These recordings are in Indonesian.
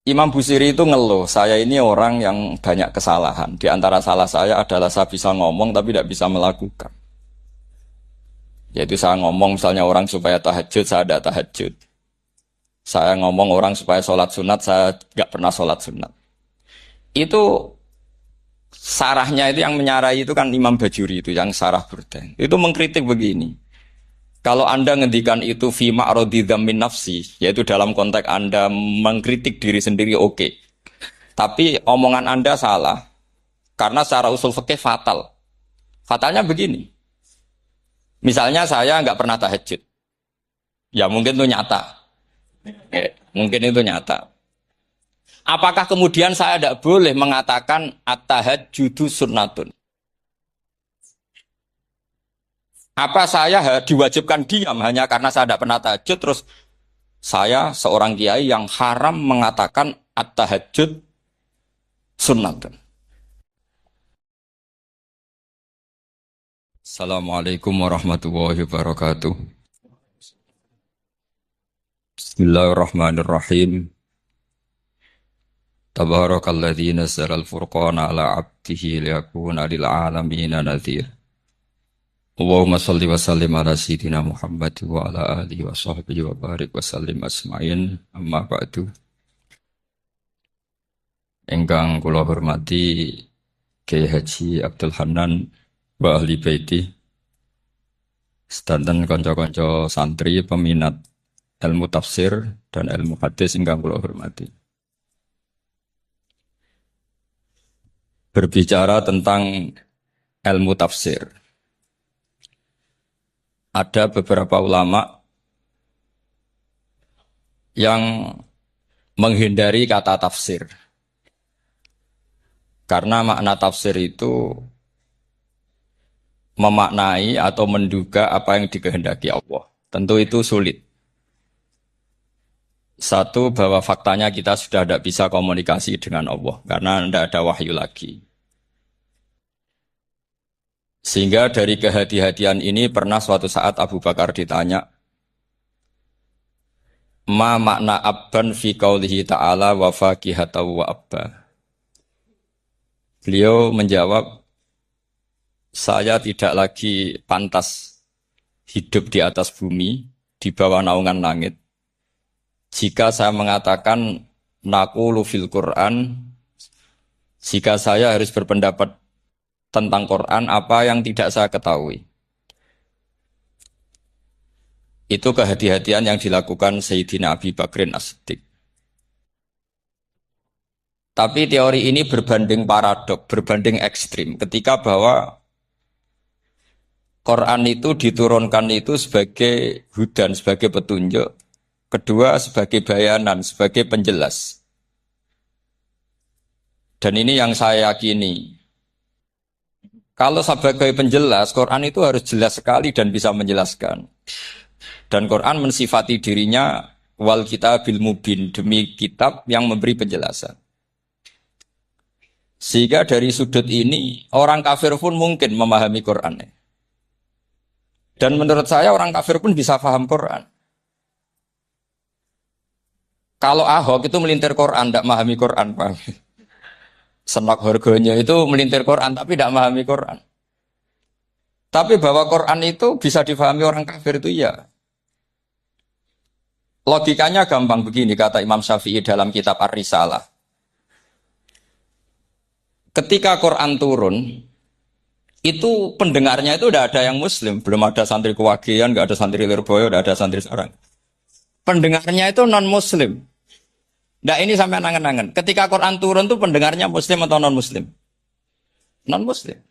Imam Busiri itu ngeluh, saya ini orang yang banyak kesalahan. Di antara salah saya adalah saya bisa ngomong tapi tidak bisa melakukan. Yaitu saya ngomong misalnya orang supaya tahajud, saya tidak tahajud. Saya ngomong orang supaya sholat sunat, saya nggak pernah sholat sunat. Itu sarahnya itu yang menyarai itu kan Imam Bajuri itu, yang sarah Burda. Itu mengkritik begini. Kalau Anda ngendikan itu fi ma'radi dzammin nafsi, yaitu dalam konteks Anda mengkritik diri sendiri oke. Tapi omongan Anda salah karena secara usul fikih fatal. Fatalnya begini. Misalnya saya nggak pernah tahajud. Ya mungkin itu nyata. Mungkin itu nyata. Apakah kemudian saya tidak boleh mengatakan at-tahajjudu sunnatun? Apa saya diwajibkan diam hanya karena saya tidak pernah tahajud, terus saya seorang kiai yang haram mengatakan at-tahajjud sunnatun. Assalamualaikum warahmatullahi wabarakatuh. Bismillahirrahmanirrahim. Tabarakalladzi nazzala al-furqana ala 'abdihi liyakuna lil 'alamina nadhir. Allahumma shalli wa sallim ala sayyidina Muhammad wa ala alihi wa sahbihi wa barik wa sallim asma'in. Amma ba'du. Ingkang kula hormati Kyai Haji Abdul Hanan wa ahli baiti, sedanten kanca-kanca santri peminat ilmu tafsir dan ilmu hadis ingkang kula hormati. Berbicara tentang ilmu tafsir, ada beberapa ulama yang menghindari kata tafsir. Karena makna tafsir itu memaknai atau menduga apa yang dikehendaki Allah. Tentu itu sulit. Satu, bahwa faktanya kita sudah tidak bisa komunikasi dengan Allah karena tidak ada wahyu lagi. Sehingga dari kehati-hatian ini pernah suatu saat Abu Bakar ditanya, ma makna abban fi qaulihi ta'ala wa faqihatan wa abba. Beliau menjawab, saya tidak lagi pantas hidup di atas bumi, di bawah naungan langit. Jika saya mengatakan naqulu fil Qur'an, jika saya harus berpendapat tentang Quran apa yang tidak saya ketahui. Itu kehati-hatian yang dilakukan Sayyidina Abi Bakrin As-Siddiq. Tapi teori ini berbanding paradok, berbanding ekstrim. Ketika bahwa Quran itu diturunkan itu sebagai hudan, sebagai petunjuk. Kedua sebagai bayanan, sebagai penjelas. Dan ini yang saya yakini. Kalau sebagai penjelas, Quran itu harus jelas sekali dan bisa menjelaskan. Dan Quran mensifati dirinya wal kitabil mubin, demi kitab yang memberi penjelasan. Sehingga dari sudut ini, orang kafir pun mungkin memahami Quran. Dan menurut saya orang kafir pun bisa paham Quran. Kalau Ahok itu melintir Quran, tidak memahami Quran, Pak. Senak harganya itu melintir Quran tapi tidak memahami Quran. Tapi bahwa Quran itu bisa difahami orang kafir itu ya. Logikanya gampang begini, kata Imam Syafi'i dalam kitab Ar-Risalah. Ketika Quran turun, itu pendengarnya itu tidak ada yang muslim. Belum ada santri Kewagian, nggak ada santri Lirboyo, tidak ada santri Sarang. Pendengarnya itu non-muslim. Nah ini sampai nangen-nangen. Ketika Quran turun tuh pendengarnya muslim atau non-muslim? Non-muslim.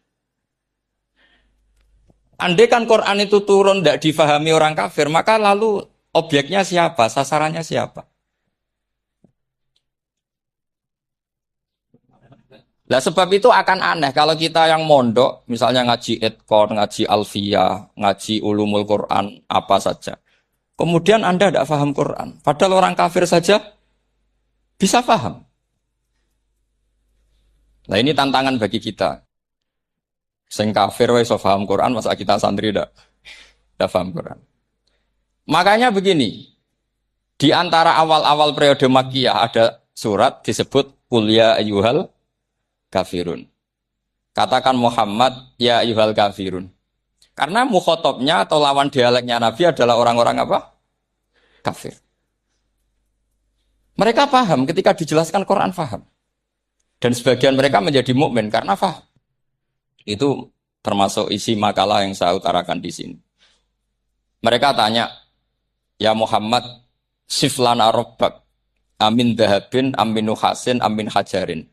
Andai kan Quran itu turun tidak difahami orang kafir, maka lalu objeknya siapa? Sasarannya siapa? Nah sebab itu akan aneh kalau kita yang mondok, misalnya ngaji Edkor, ngaji Alfiyah, ngaji Ulumul Quran, apa saja. Kemudian Anda tidak paham Quran. Padahal orang kafir saja bisa paham. Nah ini tantangan bagi kita. Sing kafir wae iso paham Quran, masa kita santri ndak paham Quran. Makanya begini, di antara awal-awal periode Makkiyah ada surat disebut qul ya ayyuhal kafirun. Katakan Muhammad ya ayyuhal kafirun. Karena mukhatabnya atau lawan dialeknya Nabi adalah orang-orang apa? Kafir. Mereka paham ketika dijelaskan Quran paham. Dan sebagian mereka menjadi mukmin karena paham. Itu termasuk isi makalah yang saya utarakan di sini. Mereka tanya, ya Muhammad, siflana robbak, amin dahabin, amin nuhasin, amin hajarin.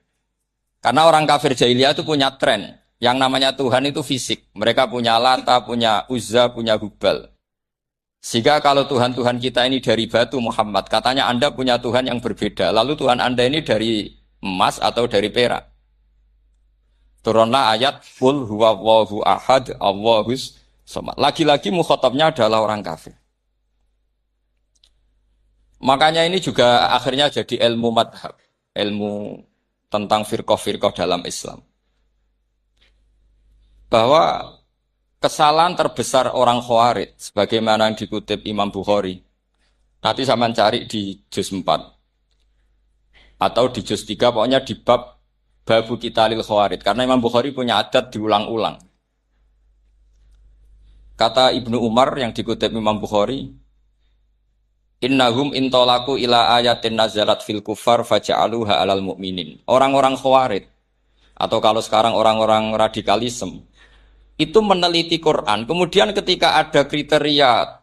Karena orang kafir jahiliyah itu punya tren, yang namanya Tuhan itu fisik. Mereka punya Lata, punya Uzza, punya Hubal. Sehingga kalau Tuhan-Tuhan kita ini dari batu Muhammad, katanya Anda punya Tuhan yang berbeda. Lalu Tuhan Anda ini dari emas atau dari perak. Turunlah ayat, Qul huwallahu ahad, Allahus somad. Lagi-lagi mukhatabnya adalah orang kafir. Makanya ini juga akhirnya jadi ilmu madhab. Ilmu tentang firqah-firqah dalam Islam. Bahwa kesalahan terbesar orang Khawarij, sebagaimana yang dikutip Imam Bukhari, nanti saya mencari di juz 4 atau di juz 3, pokoknya di bab Babu Qitalil Khawarij, karena Imam Bukhari punya adat diulang-ulang. Kata Ibnu Umar yang dikutip Imam Bukhari, innahum intolaku ila ayatin nazalat fil kufar faja'aluha alal mu'minin. Orang-orang Khawarij, atau kalau sekarang orang-orang radikalisme, itu meneliti Quran, kemudian ketika ada kriteria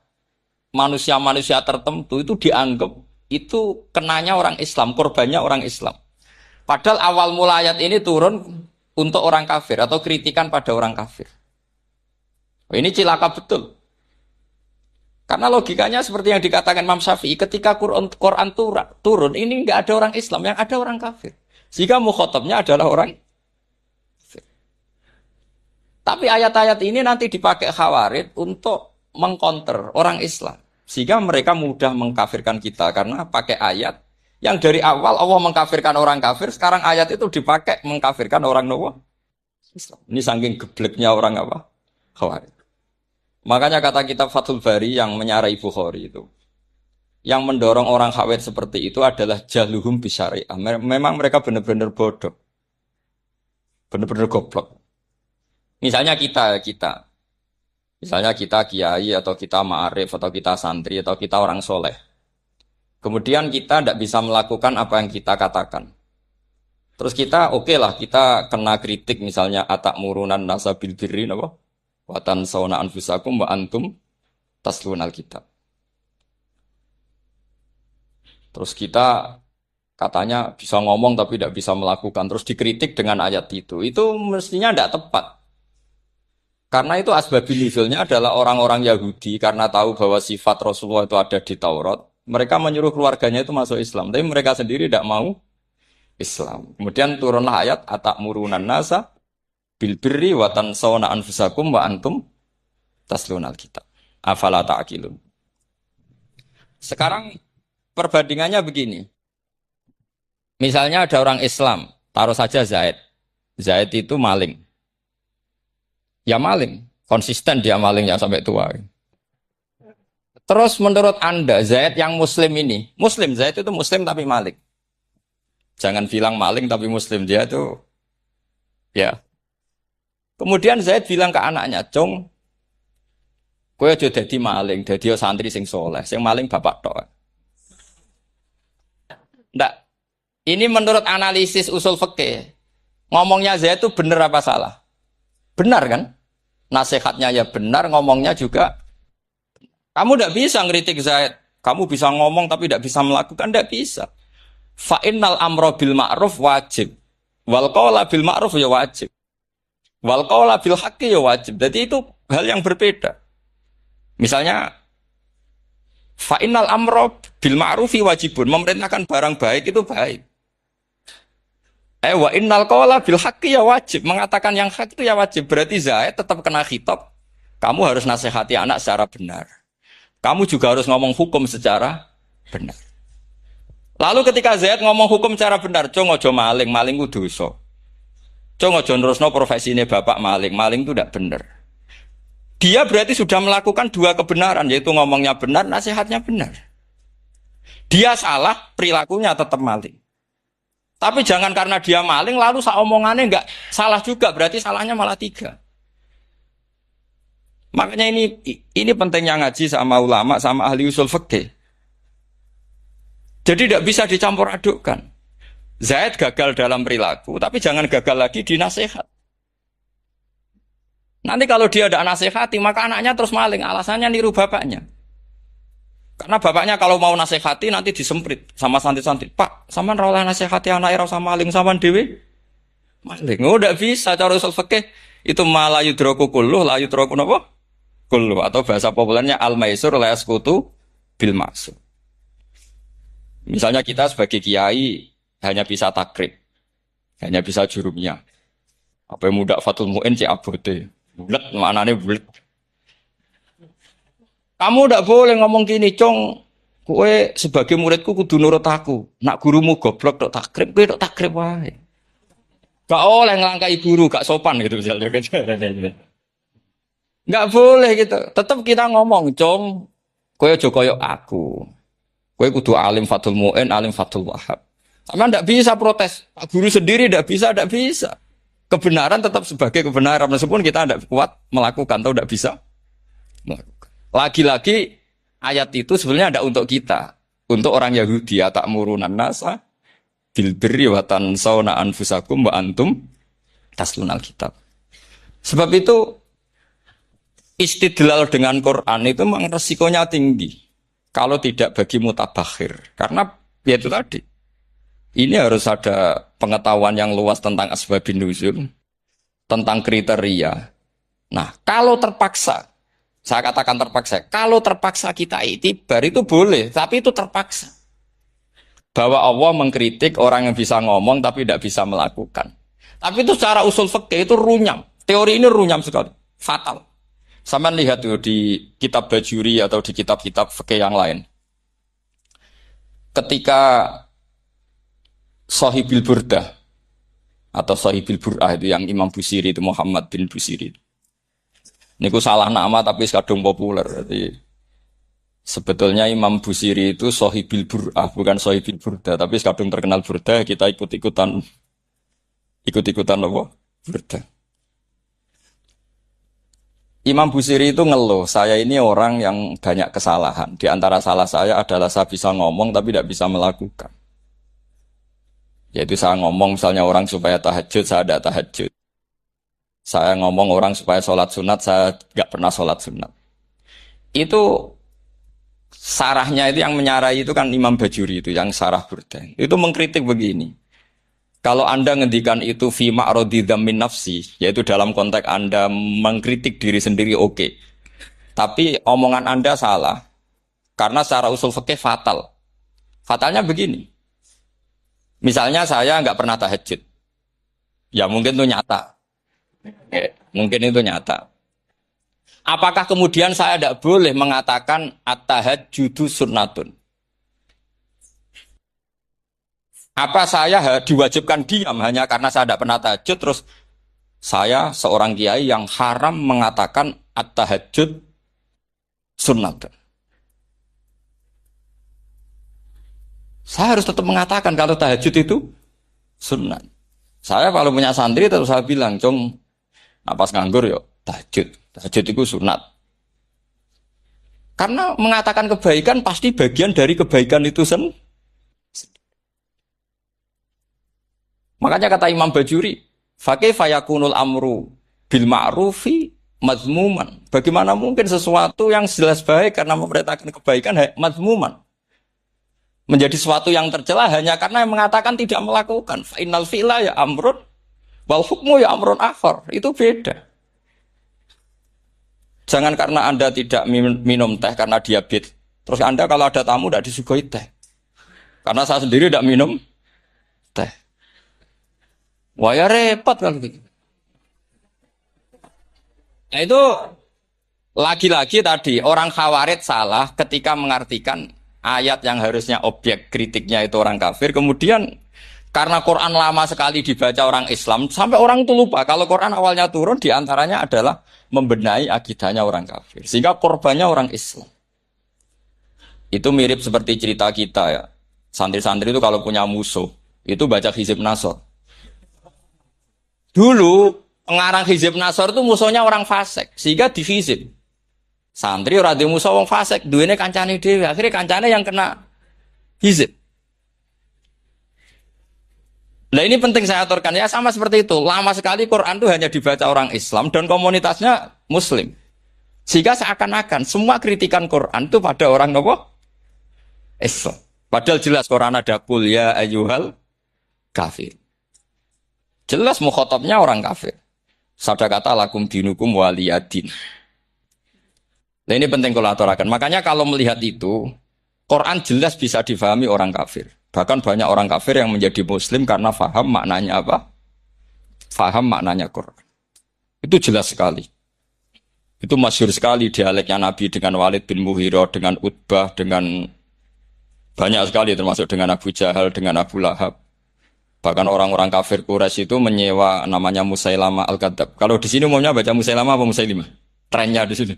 manusia-manusia tertentu, itu dianggap itu kenanya orang Islam, korbannya orang Islam. Padahal awal mula ayat ini turun untuk orang kafir, atau kritikan pada orang kafir. Ini cilaka betul. Karena logikanya seperti yang dikatakan Imam Syafi'i, ketika Quran turun, ini nggak ada orang Islam, yang ada orang kafir. Jika mukhatabnya adalah orang kafir. Tapi ayat-ayat ini nanti dipakai Khawarij untuk mengcounter orang Islam. Sehingga mereka mudah mengkafirkan kita, karena pakai ayat yang dari awal Allah mengkafirkan orang kafir, sekarang ayat itu dipakai mengkafirkan orang Islam. Ini saking gebleknya orang apa? Khawarij. Makanya kata kitab Fathul Bari yang menyarai Bukhari itu, yang mendorong orang Khawarij seperti itu adalah jahluhum bisyariah. Memang mereka benar-benar bodoh, benar-benar goblok. Misalnya kita kiai atau kita ma'arif atau kita santri atau kita orang soleh. Kemudian kita tidak bisa melakukan apa yang kita katakan. Terus kita oke lah, kita kena kritik misalnya atak murunan nasabil birri apa? Watan sauna anfusakum wa antum taslunal kitab. Terus kita katanya bisa ngomong tapi tidak bisa melakukan, terus dikritik dengan ayat itu. Itu mestinya tidak tepat. Karena itu asbabil nuzulnya adalah orang-orang Yahudi, karena tahu bahwa sifat Rasulullah itu ada di Taurat, mereka menyuruh keluarganya itu masuk Islam, tapi mereka sendiri tidak mau Islam. Kemudian turunlah ayat atak murunan nasa bil birri wa tansawna anfusakum wa antum taslunal kitab. Afala ta'qilun. Sekarang perbandingannya begini. Misalnya ada orang Islam, taruh saja Zaid. Zaid itu maling. Ya maling, konsisten dia malingnya sampai tua. Terus menurut Anda, Zaid yang muslim ini, muslim, Zaid itu muslim tapi maling. Jangan bilang maling tapi muslim, dia itu ya. Kemudian Zaid bilang ke anaknya, "Cung, kowe aja dadi maling, dadi santri sing soleh, sing maling bapak tok." Ndak. Ini menurut analisis usul fikih. Ngomongnya Zaid itu benar apa salah? Benar kan? Nasihatnya ya benar, ngomongnya juga. Kamu tidak bisa ngeritik Zaid. Kamu bisa ngomong tapi tidak bisa melakukan, tidak bisa. Fa'innal amro bil ma'ruf wajib. Wal qawla bil ma'ruf ya wajib. Wal qawla bil haqqi ya wajib. Jadi itu hal yang berbeda. Misalnya fa'innal amro bil ma'rufi wajibun. Memerintahkan barang baik itu baik. Wa innal qawla bil haqqi ya wajib. Mengatakan yang hak itu ya wajib. Berarti Zaid tetap kena khitab. Kamu harus nasihati anak secara benar. Kamu juga harus ngomong hukum secara benar. Lalu ketika Zaid ngomong hukum secara benar, cung ojo maling, maling ku dosa. Cung ojo nerusno profesine bapak maling, maling itu tidak benar. Dia berarti sudah melakukan dua kebenaran, yaitu ngomongnya benar, nasihatnya benar. Dia salah, perilakunya tetap maling. Tapi jangan karena dia maling lalu omongannya nggak salah juga, berarti salahnya malah 3. Makanya ini pentingnya ngaji sama ulama sama ahli usul fikih. Jadi tidak bisa dicampur adukkan. Zaid gagal dalam perilaku, tapi jangan gagal lagi di nasihat. Nanti kalau dia tidak nasihati, maka anaknya terus maling. Alasannya niru bapaknya. Karena bapaknya kalau mau nasihati nanti disemprit sama santri-santri. Pak, sama oleh nasihati anak era sama maling sama dewi. Maling. Oh, tidak bisa cara usul fikih. Itu malah yudroku kulluh, la yudroku napa? Kulluh. Atau bahasa populernya al-maisur la yasqutu bil maksud. Misalnya kita sebagai kiai hanya bisa takrib, hanya bisa jurumnya. Apa yang muda Fatul Mu'in cek abote. Bulet, maknanya bulet. Kamu tidak boleh ngomong gini, Cong. Kowe sebagai muridku kudu nurut aku. Nak gurumu goblok tok takrib, kowe tok takrib wae. Gak oleh ngelangkai guru, gak sopan gitu misalnya. Gak boleh gitu. Tetap kita ngomong, Cong. Kowe aja koyo aku. Kowe kudu alim Fatul Mu'in, alim Fatul Wahab. Sama tidak bisa protes. Pak guru sendiri tidak bisa. Kebenaran tetap sebagai kebenaran. Meskipun kita tidak kuat melakukan atau tidak bisa melakukan. Lagi-lagi ayat itu sebenarnya ada untuk kita. Untuk orang Yahudi. Ta'murunan nasa bil birri wa tansawna anfusakum wa antum taslunal kitab. Sebab itu istidlal dengan Quran itu memang resikonya tinggi. Kalau tidak bagi mutabakhir. Karena ya itu tadi. Ini harus ada pengetahuan yang luas tentang asbabun nuzul, tentang kriteria. Nah, kalau terpaksa, saya katakan terpaksa, kalau terpaksa kita itibar itu boleh, tapi itu terpaksa. Bahwa Allah mengkritik orang yang bisa ngomong tapi tidak bisa melakukan. Tapi itu secara usul fikih itu runyam. Teori ini runyam sekali, fatal. Sama lihat tuh di kitab Bajuri atau di kitab-kitab fikih yang lain. Ketika Shahibil Burdah atau Shahibil Bur'ah itu yang Imam Busiri itu Muhammad bin Busiri. Niku salah nama tapi kadung populer. Jadi sebetulnya Imam Busiri itu Shahibil Bur'ah bukan Shahibil Burdah tapi kadung terkenal Burdah kita ikut-ikutan apa? Burdah. Imam Busiri itu ngeluh, saya ini orang yang banyak kesalahan. Di antara salah saya adalah saya bisa ngomong tapi tidak bisa melakukan. Yaitu saya ngomong misalnya orang supaya tahajud, saya tidak tahajud. Saya ngomong orang supaya sholat sunat, saya nggak pernah sholat sunat. Itu sarahnya itu yang menyarai itu kan Imam Bajuri itu, yang sarah Burdah. Itu mengkritik begini. Kalau Anda ngendikan itu fi ma'radi dzammin nafsi, yaitu dalam konteks Anda mengkritik diri sendiri oke. Tapi omongan Anda salah. Karena secara usul fikih fatal. Fatalnya begini. Misalnya saya nggak pernah tahajud, ya mungkin itu nyata, mungkin itu nyata. Apakah kemudian saya tidak boleh mengatakan at-tahajjudu sunnatun? Apa saya diwajibkan diam hanya karena saya tidak pernah tahajud, terus saya seorang kiai yang haram mengatakan at-tahajjud sunnatun? Saya harus tetap mengatakan kalau tahajud itu sunat. Saya kalau punya santri terus saya bilang, Cong, napas nganggur yuk, tahajud. Tahajud itu sunat. Karena mengatakan kebaikan pasti bagian dari kebaikan itu sendiri. Makanya kata Imam Bajuri, fakaifa yakunul amru bil ma'rufi mazmuman. Bagaimana mungkin sesuatu yang jelas baik karena memerintahkan kebaikan mazmuman menjadi sesuatu yang tercela hanya karena mengatakan tidak melakukan. Innal fi'la ya amrun wal hukmu ya amrun akhar. Itu beda. Jangan karena Anda tidak minum teh karena diabetes. Terus Anda kalau ada tamu tidak disuguhi teh. Karena saya sendiri tidak minum teh. Wah ya repot kalau begitu. Nah itu lagi-lagi tadi orang Khawarij salah ketika mengartikan ayat yang harusnya objek kritiknya itu orang kafir, kemudian karena Quran lama sekali dibaca orang Islam, sampai orang itu lupa kalau Quran awalnya turun diantaranya adalah membenahi akidahnya orang kafir, sehingga korbannya orang Islam. Itu mirip seperti cerita kita ya, santri-santri itu kalau punya musuh, Itu baca Hizib Nasor. Dulu pengarang Hizib Nasor itu musuhnya orang fasik, sehingga dihizib. Santri ora di musuh wong fasik, duwene kancane dhewe. Akhirnya kancane yang kena hizib. Nah ini penting saya aturkan ya, sama seperti itu. Lama sekali Quran itu hanya dibaca orang Islam dan komunitasnya Muslim. Sehingga seakan-akan semua kritikan Quran itu pada orang apa? Islam. Padahal jelas Quran ada kul ya ayyuhal kafir. Jelas mukhatabnya orang kafir. Sadaqata lakum dinukum waliyadin. Nah ini penting kalau aturakan. Makanya kalau melihat itu, Quran jelas bisa difahami orang kafir. Bahkan banyak orang kafir yang menjadi muslim karena faham maknanya apa? Faham maknanya Quran. Itu jelas sekali. Itu masyhur sekali dialeknya Nabi dengan Walid bin Mughirah, dengan Utbah, dengan banyak sekali termasuk dengan Abu Jahal, dengan Abu Lahab. Bahkan orang-orang kafir Quraisy itu menyewa namanya Musailamah Al-Kadzab. Kalau di sini umumnya baca Musailamah apa Musailimah? Trennya di sini.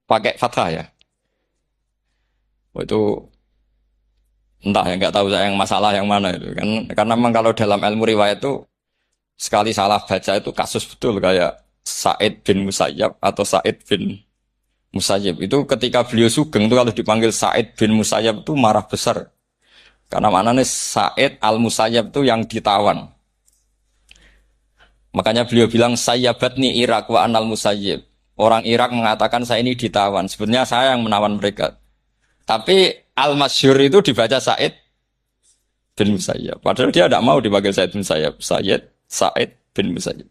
Pakai fathah ya. Oh, itu entah ya, nggak tahu saya yang masalah yang mana itu kan, karena memang kalau dalam ilmu riwayat itu sekali salah baca itu kasus betul, kayak Sa'id bin Musayyab atau Sa'id bin Musayyib itu ketika beliau sugeng itu kalau dipanggil Sa'id bin Musayyab itu marah besar karena maknanya Sa'id al-Musayyab itu yang ditawan, makanya beliau bilang sayyabatni Irak wa anal Musayyib, orang Irak mengatakan saya ini ditawan, sebenarnya saya yang menawan mereka. Tapi Al-Masyhur itu dibaca Sa'id bin Musayyab. Padahal dia tidak mau dipanggil Sa'id bin Musayyab. Sa'id bin Musayyab.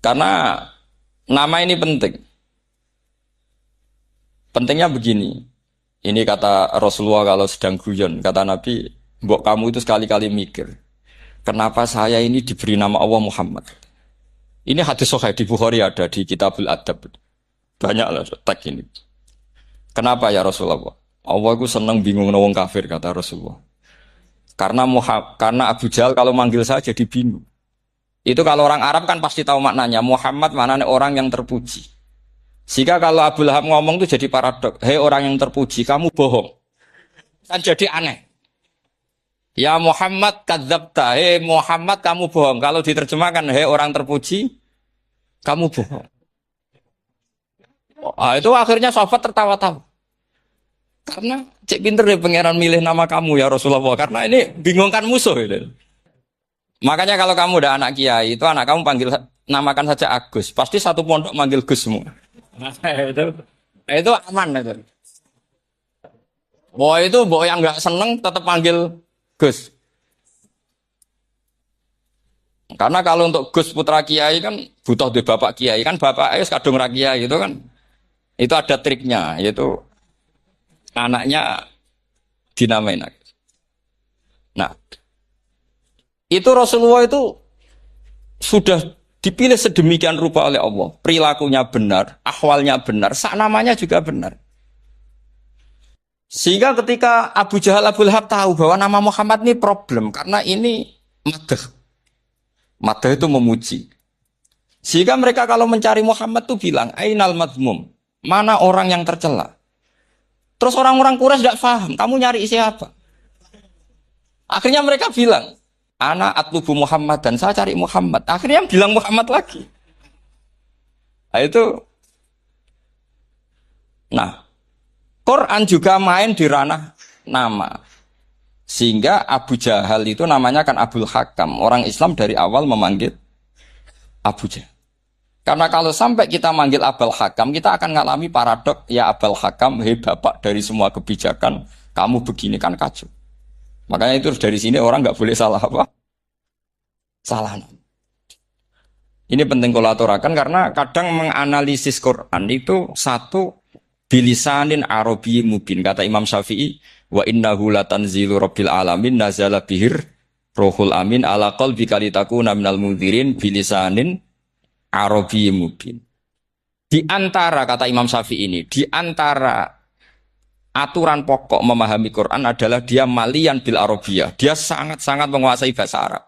Karena nama ini penting. Pentingnya begini. Ini kata Rasulullah kalau sedang guyon. Kata Nabi, mbok kamu itu sekali-kali mikir. Kenapa saya ini diberi nama Allah Muhammad? Ini hadis sahih di Bukhari ada, di Kitabul Adab. Banyaklah teks ini. Kenapa ya Rasulullah? Allah itu senang bingung wong kafir, kata Rasulullah. Karena Abu Jahal kalau manggil saya jadi bingung. Itu kalau orang Arab kan pasti tahu maknanya. Muhammad maknanya orang yang terpuji. Sehingga kalau Abu Lahab ngomong itu jadi paradok. Hei orang yang terpuji, kamu bohong. Kan jadi aneh. Ya Muhammad kadzabta. Hei Muhammad kamu bohong. Kalau diterjemahkan, hei orang terpuji, kamu bohong. Itu akhirnya sahabat tertawa-tawa. Karena cek pinter deh pangeran milih nama kamu ya Rasulullah. Karena ini bingungkan musuh. Gitu. Makanya kalau kamu udah anak kiai, itu anak kamu panggil namakan saja Agus. Pasti satu pondok manggil Gus semua. Itu aman itu. Boy yang nggak seneng tetap panggil Gus. Karena kalau untuk Gus putra kiai kan butuh di bapak kiai, kan bapak ayah kadung rakyat itu kan. Itu ada triknya, yaitu anaknya dinamain. Nah, itu Rasulullah itu sudah dipilih sedemikian rupa oleh Allah. Perilakunya benar, ahwalnya benar, sak namanya juga benar. Sehingga ketika Abu Jahal, Abu Lahab tahu bahwa nama Muhammad ini problem, karena ini madah. Madah itu memuji. Sehingga mereka kalau mencari Muhammad itu bilang, Ainal madmum. Mana orang yang tercela? Terus orang-orang Quraisy tidak paham, kamu nyari siapa? Akhirnya mereka bilang, Ana atlubu Muhammad dan saya cari Muhammad. Akhirnya bilang Muhammad lagi. Nah itu. Nah, Quran juga main di ranah nama. Sehingga Abu Jahal itu namanya kan Abul Hakam. Orang Islam dari awal memanggil Abu Jahal. Karena kalau sampai kita manggil Abul Hakam, kita akan mengalami paradok, ya Abul Hakam, hei bapak dari semua kebijakan, kamu begini kan kacau. Makanya itu dari sini orang nggak boleh salah apa? Salah. Ini penting kolaborakan karena kadang menganalisis Quran itu satu bilisanin Arabi mubin. Kata Imam Syafi'i, wa innahu latanzilu rabbil alamin nazala bihir rohul amin ala qalbika litakuna minal mundhirin bilisanin Arabi mubin. Di antara kata Imam Syafi'i ini, di antara aturan pokok memahami Quran adalah dia malian bil Arabiyah. Dia sangat-sangat menguasai bahasa Arab.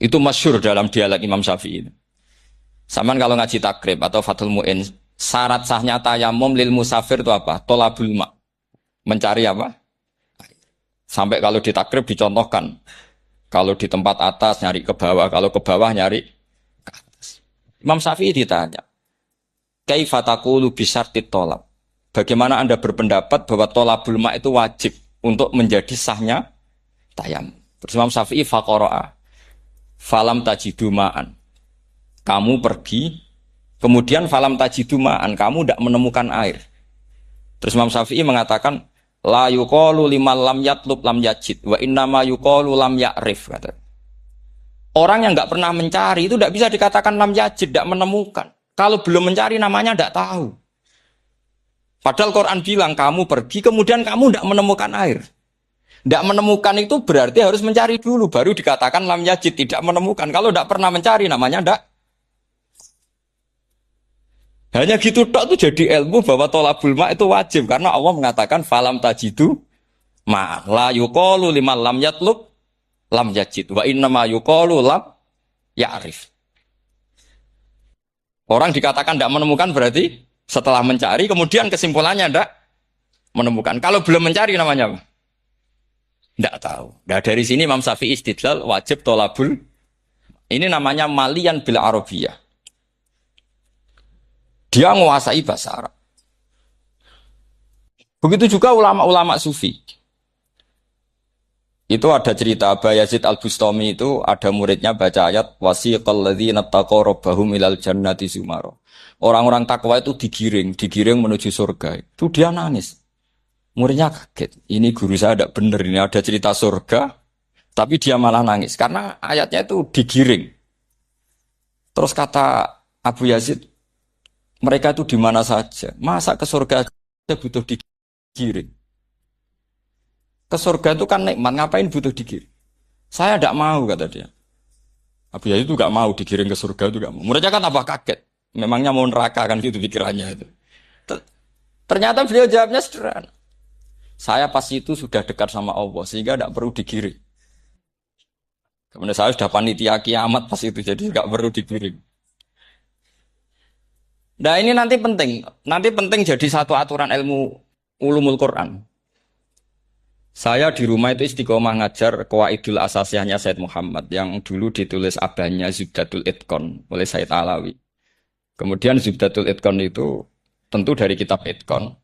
Itu masyhur dalam dialek Imam Syafi'i ini. Saman kalau ngaji takrib atau Fathul Mu'in, syarat sahnya tayamum lil musafir itu apa? Tolabul ma. Mencari apa? Sampai kalau di takrib dicontohkan. Kalau di tempat atas nyari ke bawah, kalau ke bawah nyari ke atas. Imam Syafi'i ditanya, kaifa taqulu bi syartit tolab? Bagaimana Anda berpendapat bahwa tolabul ma itu wajib untuk menjadi sahnya tayamum? Terus Imam Syafi'i faqara'a, falam tajidu ma'an. Kamu pergi, kemudian falam tajidu ma'an, kamu tidak menemukan air. Terus Imam Syafi'i mengatakan, la yuqalu liman lam yatlub lam yajid wa innama yuqalu lam ya'rif, kata. Orang yang nggak pernah mencari itu tidak bisa dikatakan lam yajid, tidak menemukan. Kalau belum mencari namanya tidak tahu. Padahal Quran bilang kamu pergi kemudian kamu tidak menemukan air. Tidak menemukan itu berarti harus mencari dulu baru dikatakan lam yajid, tidak menemukan. Kalau tidak pernah mencari namanya tidak. Hanya gitu tok itu jadi ilmu bahwa tolabul ma itu wajib karena Allah mengatakan falam tajidu ma la yuqalu liman lam yatlub lam yajid wa innama yuqalu lam ya'rif. Orang dikatakan tidak menemukan berarti setelah mencari kemudian kesimpulannya tidak menemukan. Kalau belum mencari namanya apa? Tidak tahu. Nah, dari sini Imam Syafi'i istidlal wajib tolabul. Ini namanya malian bil arabiyah. Dia menguasai bahasa Arab. Begitu juga ulama-ulama sufi. Itu ada cerita Aba Yazid Al-Bustami itu ada muridnya baca ayat wasiqal ladzina taqaw rabbahum ilal jannati zumara. Orang-orang takwa itu digiring menuju surga. Itu dia nangis. Muridnya kaget. Ini guru saya tidak benar, ini ada cerita surga, tapi dia malah nangis karena ayatnya itu digiring. Terus kata Abu Yazid, mereka itu di mana saja? Masa ke surga aja butuh digiring? Ke surga itu kan nikmat, ngapain butuh digiring? Saya tidak mau, kata dia. Abu Yazid itu tidak mau digiring ke surga, itu tidak mau. Muridnya kan tambah kaget. Memangnya mau neraka kan gitu pikirannya itu. Ternyata beliau jawabnya sederhana. Saya pas itu sudah dekat sama Allah sehingga tidak perlu digiring. Kemudian saya sudah panitia kiamat pas itu jadi tidak perlu digiring. Nah ini nanti penting jadi satu aturan ilmu ulumul Quran. Saya di rumah itu istiqomah ngajar Qawaidul Asasiyahnya Said Muhammad yang dulu ditulis abahnya Zubdatul Itqon oleh Said Alawi. Kemudian Zubdatul Itqon itu tentu dari kitab Itqon.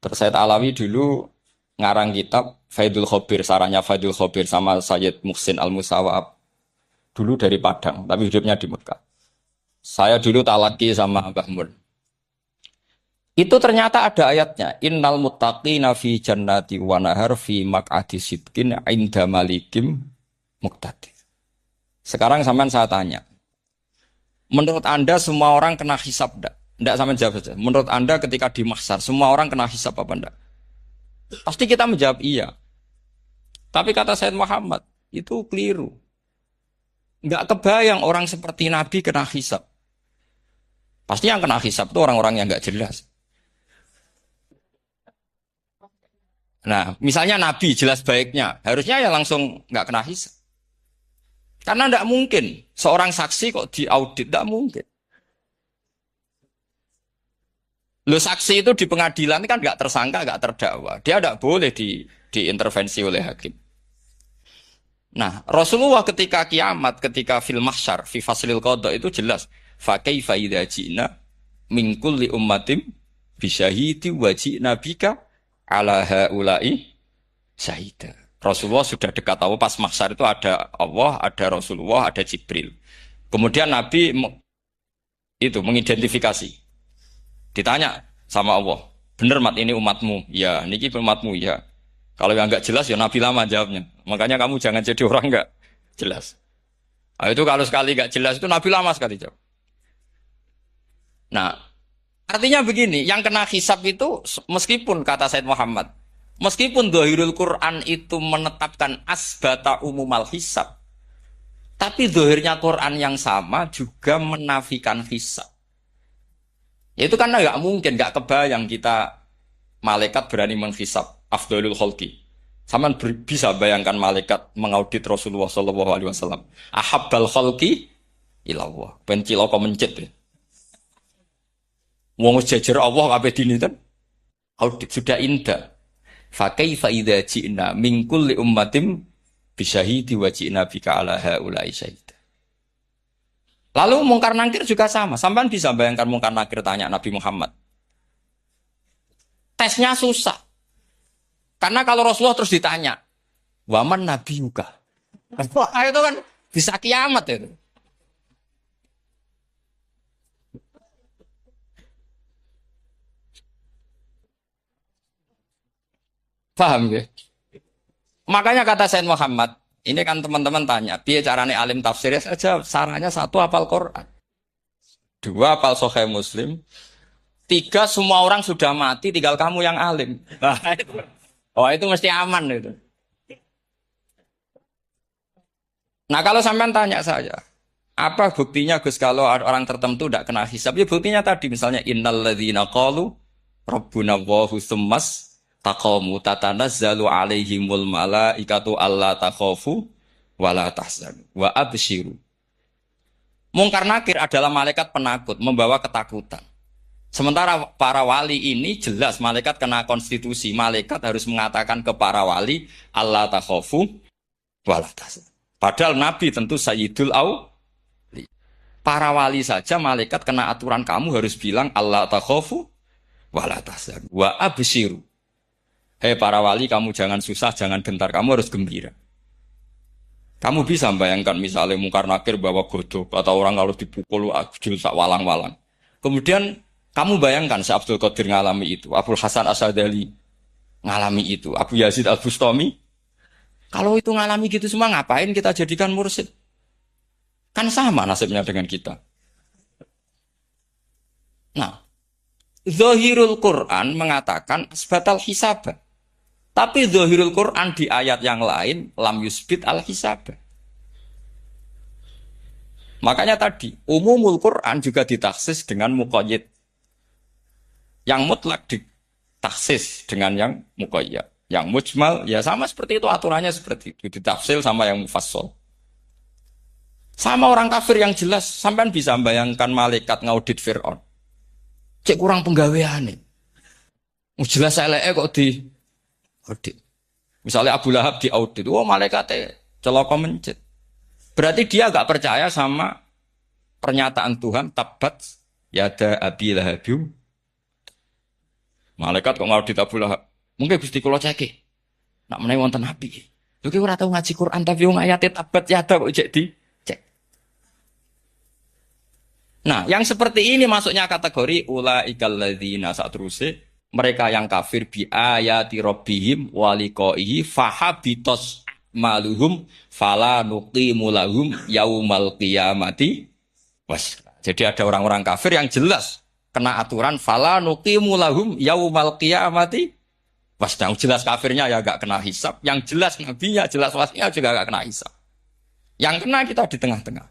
Terus Said Alawi dulu ngarang kitab Faidul Khobir, sarahnya Faidul Khobir sama Sayyid Muhsin Al-Musawab. Dulu dari Padang, tapi hidupnya di Mekah. Saya dulu talaki sama Mbah Mun. Itu ternyata ada ayatnya. Innal muttaqina fi jannati wa nahar fi maq'adi sidqin 'inda malikim muqtadir. Sekarang sampean saya tanya. Menurut Anda semua orang kena hisab enggak? Enggak, sampean jawab saja. Menurut Anda ketika di mahsyar semua orang kena hisab apa enggak? Pasti kita menjawab iya. Tapi kata Said Muhammad, itu keliru. Enggak kebayang orang seperti Nabi kena hisab. Pasti yang kena hisab itu orang-orang yang enggak jelas. Nah, misalnya Nabi jelas baiknya, harusnya ya langsung nggak kena hisab. Karena nggak mungkin seorang saksi kok diaudit, nggak mungkin. Lo saksi itu di pengadilan kan nggak tersangka, nggak terdakwa, dia nggak boleh diintervensi oleh hakim. Nah, Rasulullah ketika kiamat, ketika fil mahsyar, fi faslil qada itu jelas, fa kaifa idza ji'na min kulli ummatin bisyahidi wa ji'na bika ala haula'i syahida. Rasulullah sudah dekat Allah pas mahsyar itu ada Allah, ada Rasulullah, ada Jibril. Kemudian Nabi itu mengidentifikasi. Ditanya sama Allah, bener mat ini umatmu? Ya, niki umatmu ya. Kalau yang enggak jelas ya Nabi lama jawabnya. Makanya kamu jangan jadi orang enggak jelas. Nah, itu kalau sekali enggak jelas itu Nabi lama sekali jawab. Nah, artinya begini, yang kena hisab itu meskipun kata Said Muhammad, meskipun Dhahirul Quran itu menetapkan asbata umumal hisab, tapi dhahirnya Quran yang sama juga menafikan hisab. Itu karena nggak mungkin, nggak kebayang kita malaikat berani menghisab afdhalul khalqi. Sama bisa bayangkan malaikat mengaudit Rasulullah SAW. Ahabbal khalqi ilallah. Penciloko mencit ya. Wong jajar Allah kabeh dini kan audit sudah indah. Fa kaifa idza ji'na min kulli ummatin bisyahidi wa ji'na bika ala haula'i syahida. Lalu mungkar nakir juga sama. Sampean bisa bayangkan mungkar nakir tanya Nabi Muhammad. Tesnya susah. Karena kalau Rasulullah terus ditanya, "Waman nabiyuka?" Wah, itu kan bisa kiamat itu. Paham ya? Makanya kata Sayyid Muhammad, ini kan teman-teman tanya, piye carane alim tafsir saja, sarannya satu hafal Quran, dua hafal Sahih Muslim, tiga semua orang sudah mati, tinggal kamu yang alim. Nah, itu. Oh itu mesti aman itu. Nah kalau sampean tanya saya, apa buktinya Gus kalau orang tertentu tidak kena hisab? Ya buktinya tadi misalnya innalladzina qalu rabbuna Allahu tsummas taqamu tatanazzalu alaihimul malaikatu alla takhafu wala tahzanu wa absyiru. Mungkar nakir adalah malaikat penakut membawa ketakutan. Sementara para wali ini jelas malaikat kena konstitusi. Malaikat harus mengatakan ke para wali alla takhafu wala tahzanu. Padahal Nabi tentu Sayyidul Auli. Para wali saja malaikat kena aturan kamu harus bilang alla takhafu wala tahzanu wa absyiru. Hei para wali, kamu jangan susah, jangan gentar, kamu harus gembira. Kamu bisa bayangkan misalnya mungkar nakir bawa godok atau orang kalau dipukul ajul sak walang-walang. Kemudian kamu bayangkan si Abdul Qadir ngalami itu, Abdul Hasan Asadali ngalami itu, Abu Yazid Al-Bustami. Kalau itu ngalami gitu semua, ngapain kita jadikan mursyid? Kan sama nasibnya dengan kita. Nah, Zahirul Quran mengatakan asbatal hisabah. Tapi Zahirul Quran di ayat yang lain lam yusbit al hisabah. Makanya tadi umumul Quran juga ditaksis dengan muqayyid. Yang mutlak ditaksis dengan yang muqayyad. Yang mujmal ya sama seperti itu, aturannya seperti itu, ditafsir sama yang mufassal. Sama orang kafir yang jelas, sampean bisa bayangkan malaikat ngaudit Fir'aun. Cek kurang penggaweane. Jelas eleke kok di audit. Misalnya Abu Lahab di audit, wah malaikatnya celaka mencit. Berarti dia agak percaya sama pernyataan Tuhan, tabat yada abi lahabiu. Malaikat kok ngaudit Abu Lahab. Mungkin Gusti kula ceke. Nak menawi wonten nabi. Lho ki ora tau ngaji Quran tapi wong ayate tabat yada kok cek di cek. Nah, yang seperti ini masuknya kategori ulaikal ladzina satruse. Mereka yang kafir bi ayati rabbihim wa liqaihi fahabitos maluhum fala nuqimu lahum yaumal qiyamati was. Jadi ada orang-orang kafir yang jelas kena aturan fala nuqimu lahum yaumal qiyamati was. Yang jelas kafirnya ya gak kena hisab, yang jelas nabinya, jelas wasinya juga gak kena hisab. Yang kena kita di tengah-tengah.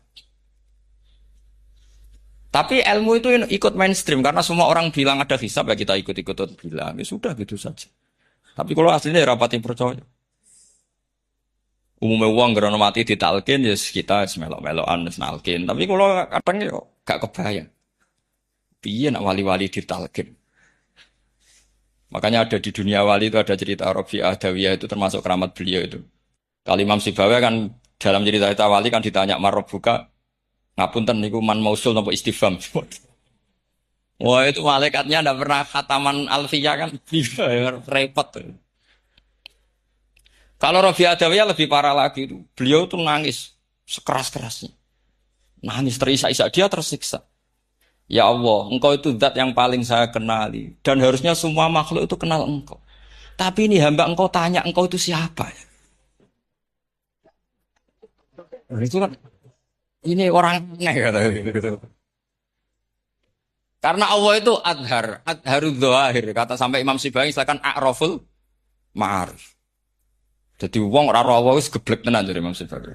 Tapi ilmu itu ikut mainstream karena semua orang bilang ada hisab ya kita ikut-ikut bilang. Ya sudah gitu saja. Tapi kalau aslinya ya rapatin percaya. Umumnya uang gerono mati ditalkin ya kita melok-melokan nalkin. Tapi kalau kadang ya gak kebayang. Piye nak wali-wali ditalkin. Makanya ada di dunia wali itu ada cerita Rabi'ah Adawiyah itu termasuk keramat beliau itu. Kalau Imam Sibawi kan dalam cerita wali kan ditanya Marrobuka. Ngapunten niku man mausul napa istifham. Wah itu malaikatnya ndak pernah khataman alfiyah kan repot. Kalau Rabi Adawiyah lebih parah lagi itu. Beliau tuh nangis sekeras-kerasnya. Nangis terisak-isak, dia tersiksa. Ya Allah, engkau itu zat yang paling saya kenali dan harusnya semua makhluk itu kenal engkau. Tapi ini hamba engkau tanya engkau itu siapa? Itu kan ini orang gitu. Karena Allah itu adharud dzahir. Kata sampai Imam Sibawi silakan a'raful ma'arif. Jadi wong ora ora wis geblek tenan dari Imam Sibawi.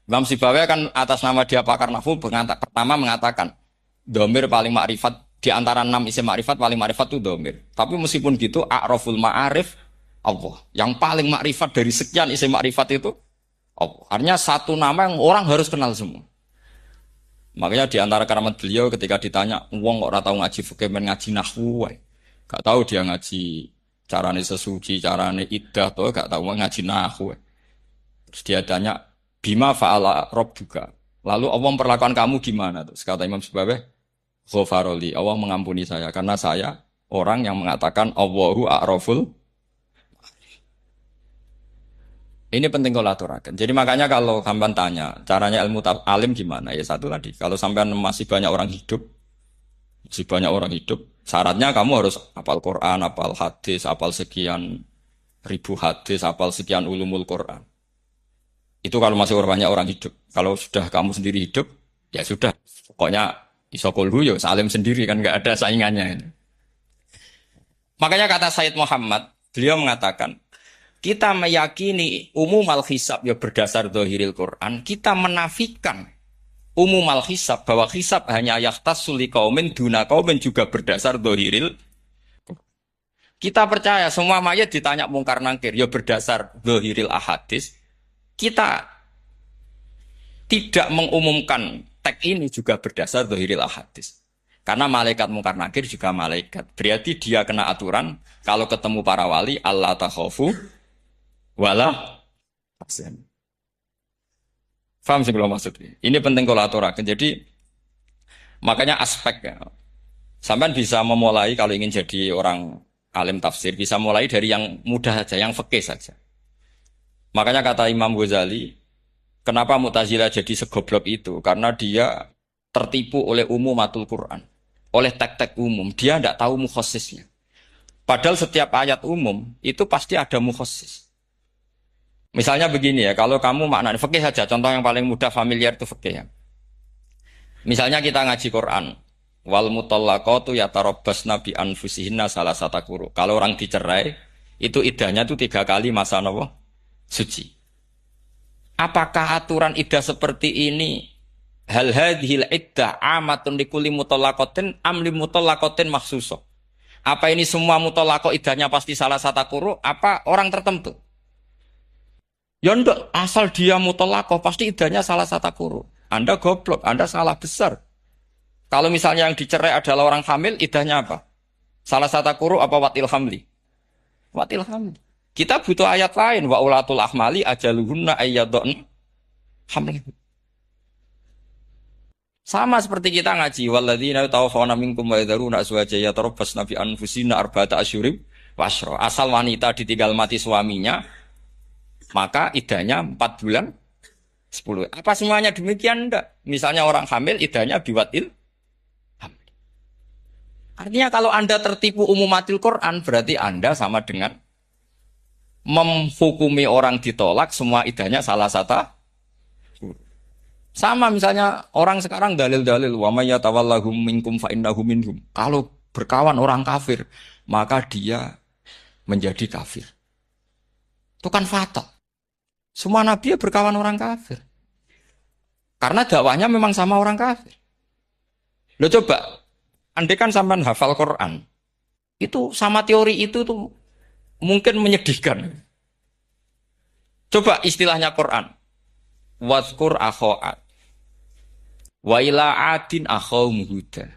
Imam Sibawi kan atas nama dia pakar nahwu pertama mengatakan dhamir paling makrifat di antara 6 isim makrifat paling makrifat itu dhamir. Tapi meskipun gitu a'raful ma'arif Allah. Yang paling makrifat dari sekian isim makrifat itu Allah. Artinya satu nama yang orang harus kenal semua. Makanya di antara keramat beliau ketika ditanya, wong kok ora tau ngaji fikih men ngaji nahwu wae. Gak tahu dia ngaji carane sesuci, carane iddah tuh gak tahu ngaji nahwu. Terus dia tanya, bima fa'ala rabbuka. Lalu Allah memperlakukan kamu gimana? Terus kata Imam Subabeh, ghafaroli, Allah mengampuni saya karena saya orang yang mengatakan Allahu a'raful. Ini penting kalau aturakan. Jadi makanya kalau sampean tanya, caranya ilmu alim gimana? Ya satu tadi, kalau sampean masih banyak orang hidup, syaratnya kamu harus hafal Quran, hafal hadis, hafal sekian ribu hadis, hafal sekian ulumul Quran. Itu kalau masih banyak orang hidup. Kalau sudah kamu sendiri hidup, ya sudah. Pokoknya isokulhu ya salim sendiri kan nggak ada saingannya. Makanya kata Said Muhammad, beliau mengatakan, kita meyakini umum al-hisab ya berdasar zahiril Quran, kita menafikan umum al-hisab bahwa hisab hanya yahtassul liqaumin duna qaumin juga berdasar zahiril. Kita percaya semua mayat ditanya mungkar nangkir ya berdasar zahiril ahadis. Kita tidak mengumumkan teks ini juga berdasar zahiril ahadis. Karena malaikat mungkar nakir juga malaikat. Berarti dia kena aturan kalau ketemu para wali Allah takhafu wala tahzan. Faham sih kalau maksudnya? Ini penting kalau aturakan. Jadi makanya aspek ya. Sampai bisa memulai kalau ingin jadi orang alim tafsir bisa mulai dari yang mudah saja, yang fikih saja. Makanya kata Imam Ghazali, kenapa Mu'tazilah jadi segoblok itu? Karena dia tertipu oleh umumatul Quran, oleh teks-teks umum. Dia tidak tahu mukhasisnya. Padahal setiap ayat umum itu pasti ada mukhasis. Misalnya begini ya, kalau kamu maknanya fikih saja, contoh yang paling mudah familiar itu fikih ya. Misalnya kita ngaji Quran, wal mutallaqatu yatarabbasna bi anfusihinna salasata quru. Kalau orang dicerai, itu iddahnya itu 3 kali masa napa? Suci. Apakah aturan iddah seperti ini hal hadhil iddah amatun likulli mutallaqatin am li mutallaqatin makhsusah? Apa ini semua mutallaqah iddahnya pasti salah satu quru apa orang tertentu? Ya enggak, asal dia mutallaqah pasti iddahnya salah satu quru. Anda goblok, Anda salah besar. Kalau misalnya yang dicerai adalah orang hamil, iddahnya apa? Salah satu quru apa watil hamli? Watil hamli. Kita butuh ayat lain, wa ulatul ahmali ajaluhunna ayyadun hamli. Sama seperti kita ngaji, walladzina tawaffawna minkum wa yadharuna azwajan yatarabbasna bi anfusina arba'ata asyhurin wa asyra. Asal wanita ditinggal mati suaminya, maka iddahnya 4 bulan 10. Apa semuanya demikian? Enggak. Misalnya orang hamil iddahnya biwatil hamil. Artinya kalau Anda tertipu umumatil Quran berarti Anda sama dengan menghukumi orang ditolak semua iddahnya salah satu. Sama misalnya orang sekarang dalil-dalil wa may yatawallahum minkum fa innahu minhum. Kalau berkawan orang kafir, maka dia menjadi kafir. Itu kan fatal. Semua nabi ya berkawan orang kafir. Karena dakwahnya memang sama orang kafir. Lo coba, andai kan sampean hafal Quran, itu sama teori itu tuh mungkin menyedihkan. Coba istilahnya Quran. Wazkur akho'at. Wa ila adin akhawum huda.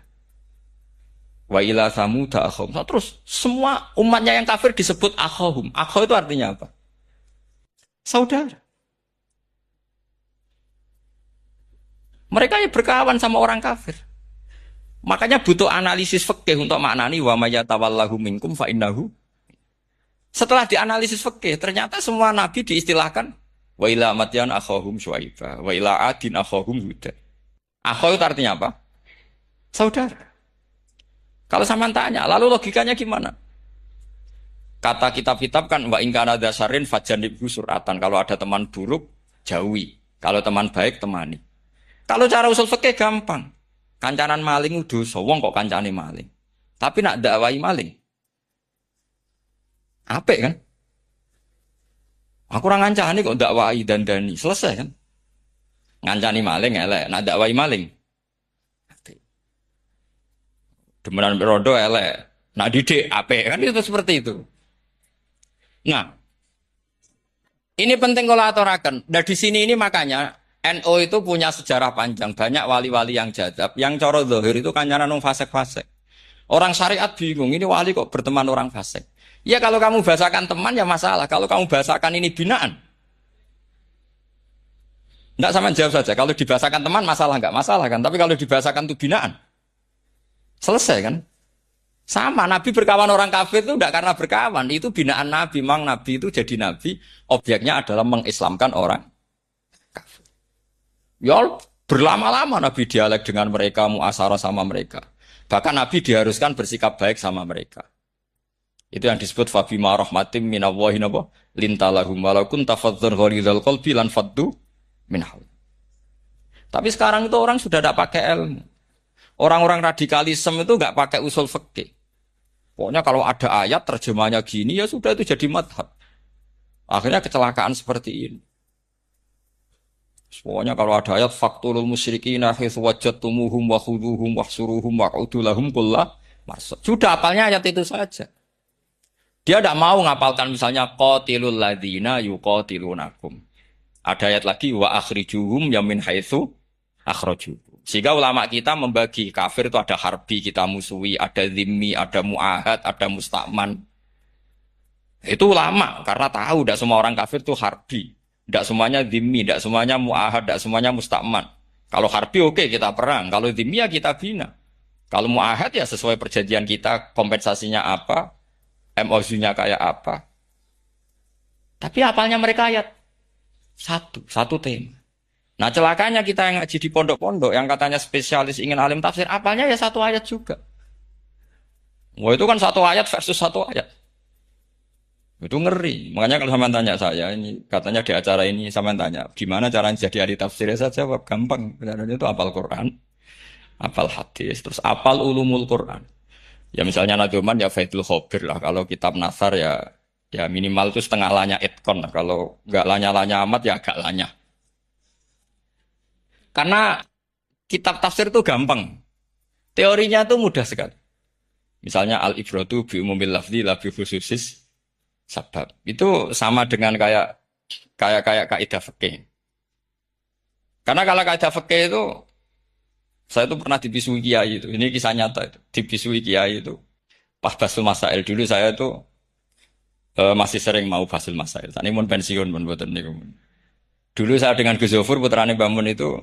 Wa ila samuda akhawum. Nah, terus semua umatnya yang kafir disebut akhawum. Akhaw itu artinya apa? Saudara. Mereka ya berkawan sama orang kafir. Makanya butuh analisis fikih untuk maknani wa may yatawallahu minkum fa innahu. Setelah dianalisis fikih, ternyata semua nabi diistilahkan wa ila madyan akhahum syuaiba, wa ila adin akhahum huda. Akhaw itu artinya apa? Saudara. Kalau sama tanya, lalu logikanya gimana? Kata kitab-kitab kan wa in kana dasarin fajanibhu suratan. Kalau ada teman buruk, jauhi. Kalau teman baik, temani. Kalau cara usul fikih gampang. Kancanan maling dosa, wong kok kancane maling. Tapi nak dakwai maling. Apik kan? Aku ora ngancani kok dakwai dandani. Selesai kan? Ngancani maling elek, nak dakwai maling. Apik. Demenan rondo elek, nak didik apik kan itu seperti itu. Nah, ini penting kalau aturaken. Nah di sini ini makanya NU itu punya sejarah panjang, banyak wali-wali yang jadab, yang coro zahir itu kancanan wong fasik-fasik. Orang syariat bingung, ini wali kok berteman orang fasik. Ya kalau kamu bahasakan teman ya masalah. Kalau kamu bahasakan ini binaan. Enggak, sama jawab saja. Kalau dibahasakan teman masalah enggak masalah kan. Tapi kalau dibahasakan itu binaan. Selesai kan? Sama, Nabi berkawan orang kafir itu tidak karena berkawan, itu binaan Nabi. Memang Nabi itu jadi Nabi, objeknya adalah mengislamkan orang kafir. Ya berlama-lama Nabi dialek dengan mereka, muasyarah sama mereka. Bahkan Nabi diharuskan bersikap baik sama mereka. Itu yang disebut fabima rahmatim minallahi napa lintalahum walau kunta fadzan ghalidhal qalbi lan faddu min hawl. Tapi sekarang itu orang sudah tidak pakai ilmu. Orang-orang radikalisme itu nggak pakai usul fikih. Pokoknya kalau ada ayat terjemahnya gini ya sudah itu jadi madhab. Akhirnya kecelakaan seperti ini. Pokoknya kalau ada ayat faktulul musyrikina haitsu wajadtumuhum wa khudhuhum wahsuruhum wa'udu lahum kulla marsad. Sudah hafalnya ayat itu saja. Dia tidak mau ngapalkan misalnya qatilul ladzina yuqatilunakum. Ada ayat lagi wa akhrijuhum yamin haitsu akhrajuhum. Sehingga ulama kita membagi kafir itu ada harbi, kita musuhi, ada zimmi, ada mu'ahad, ada musta'man. Itu ulama, karena tahu tidak semua orang kafir itu harbi. Tidak semuanya zimmi, tidak semuanya mu'ahad, tidak semuanya musta'man. Kalau harbi oke, kita perang, kalau zimmi ya kita bina. Kalau mu'ahad ya sesuai perjanjian kita, kompensasinya apa, MOU-nya kayak apa. Tapi apalnya mereka ayat satu tema. Nah celakanya kita yang ngaji di pondok-pondok yang katanya spesialis ingin alim tafsir, apalnya ya satu ayat juga. Wah itu kan satu ayat versus satu ayat. Itu ngeri. Makanya kalau sama tanya saya, ini katanya di acara ini sama tanya, gimana caranya jadi ahli tafsir? Saya jawab gampang. Benar-benar itu hafal Quran, hafal hadis, terus hafal ulumul Quran. Ya misalnya Nadoman ya Faidul Khobir lah. Kalau kitab Nasar ya minimal itu setengah lanya itkon lah. Kalau nggak lanya-lanya amat ya agak lanya. Karena kitab tafsir itu gampang. Teorinya itu mudah sekali. Misalnya al-ibratu bi umumil lafzi la bi khususis sabab. Itu sama dengan kayak kaidah fikih. Karena kalau kaidah fikih itu saya itu pernah dibisui kiai itu. Ini kisah nyata itu. Dibisui kiai itu. Pas basul masail dulu saya itu masih sering mau basul masail. Tadi mun pensiun mun mboten niku. Dulu saya dengan Gus Zofur putrane Mbah Mun itu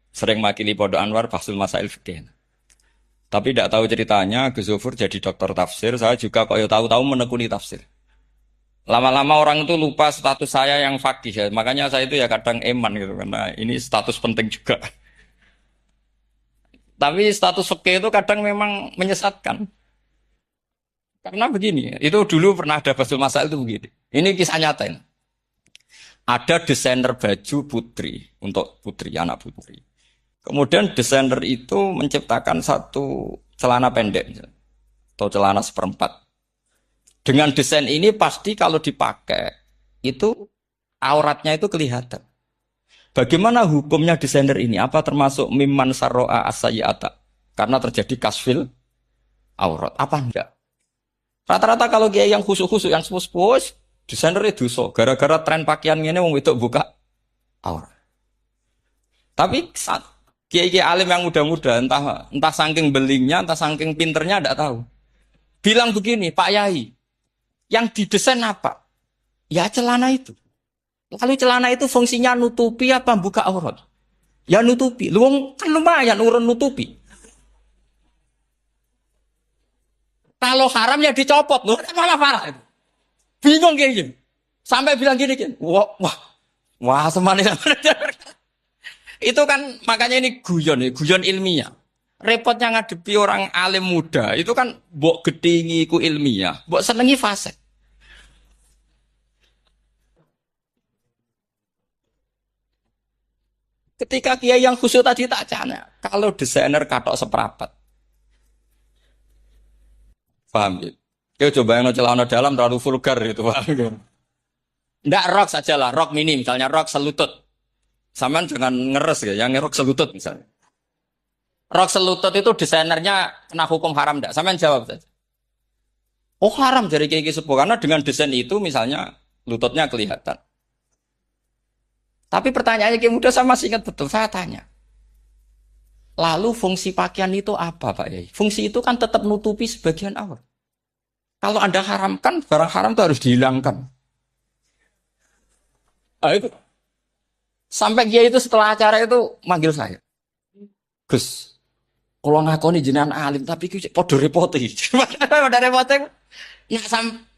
sering makili Pondok Anwar basul masail fikih. Tapi tidak tahu ceritanya Gus Zofur jadi dokter tafsir, saya juga kok tahu-tahu menekuni tafsir. Lama-lama orang itu lupa status saya yang fakih ya. Makanya saya itu ya kadang eman gitu karena ini status penting juga. Tapi status fikih itu kadang memang menyesatkan. Karena begini, itu dulu pernah ada basul masail itu begini. Ini kisah nyata ini. Ada desainer baju putri untuk putri, anak putri. Kemudian desainer itu menciptakan satu celana pendek atau celana seperempat. Dengan desain ini pasti kalau dipakai itu auratnya itu kelihatan. Bagaimana hukumnya desainer ini? Apa termasuk mimman sarro'a as-sayyi'ata? Karena terjadi kasfil aurat. Apa enggak? Rata-rata kalau kiai yang khusyuk-khusyuk yang sepuh-sepuh desainer itu dosa. Gara-gara tren pakaian ini wong wedok buka aurat. Tapi kiai-kiai alim yang muda-muda entah saking belingnya, entah saking pinternya enggak tahu. Bilang begini, Pak Yai, yang didesain apa? Ya celana itu. Lalu celana itu fungsinya nutupi apa buka aurat? Ya nutupi. Lu kan lumayan urun nutupi. Kalau haram ya dicopot, lu malah parah itu. Bingung kayak gini. Sampai bilang gini, wah semanis. Itu kan makanya ini guyon ilmiah. Repotnya ngadepi orang alim muda, itu kan mbok gedhingi ku ilmiah, mbok senengi fasik. Ketika kiai yang khusyuk tadi tak cana, kalau desainer katok seperapat. Paham ya? Yo coba yang celana dalam terlalu vulgar itu, paham ya? Nggak rok saja lah, rok mini misalnya rok selutut. Saman jangan ngeres ya, yang rok selutut misalnya. Rok selutut itu desainernya kena hukum haram enggak? Sampean jawab saja. Oh haram dari kiai sepuh karena dengan desain itu misalnya lututnya kelihatan. Tapi pertanyaannya kiai muda saya masih ingat betul, saya tanya. Lalu fungsi pakaian itu apa Pak Yai? Fungsi itu kan tetap nutupi sebagian aurat. Kalau Anda haramkan, barang haram itu harus dihilangkan. Ah, itu. Sampai dia itu setelah acara itu manggil saya. Gus, kalau ngakoni jenengan alim, tapi itu podo repoti. Pada repoti,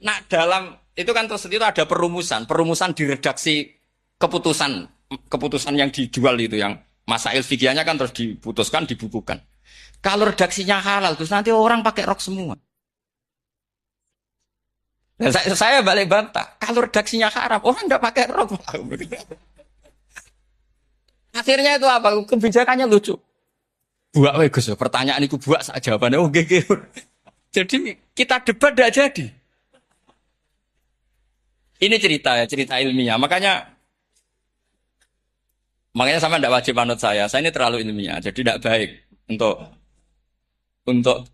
nak dalam, itu kan terus itu ada perumusan di redaksi keputusan, keputusan yang dijual itu, yang masail fikihnya kan terus diputuskan, dibukukan. Kalau redaksinya halal, terus nanti orang pakai rok semua. Dan saya balik bantah, kalau redaksinya haram, orang nggak pakai rok. Akhirnya itu apa? Kebijakannya lucu. Buak we Gus, pertanyaan itu buak sak jawabannya oh gege. Jadi kita debat tidak jadi. Ini cerita ya, cerita ilmiah. Makanya sama tidak wajib manut saya. Saya ini terlalu ilmiah, jadi tidak baik untuk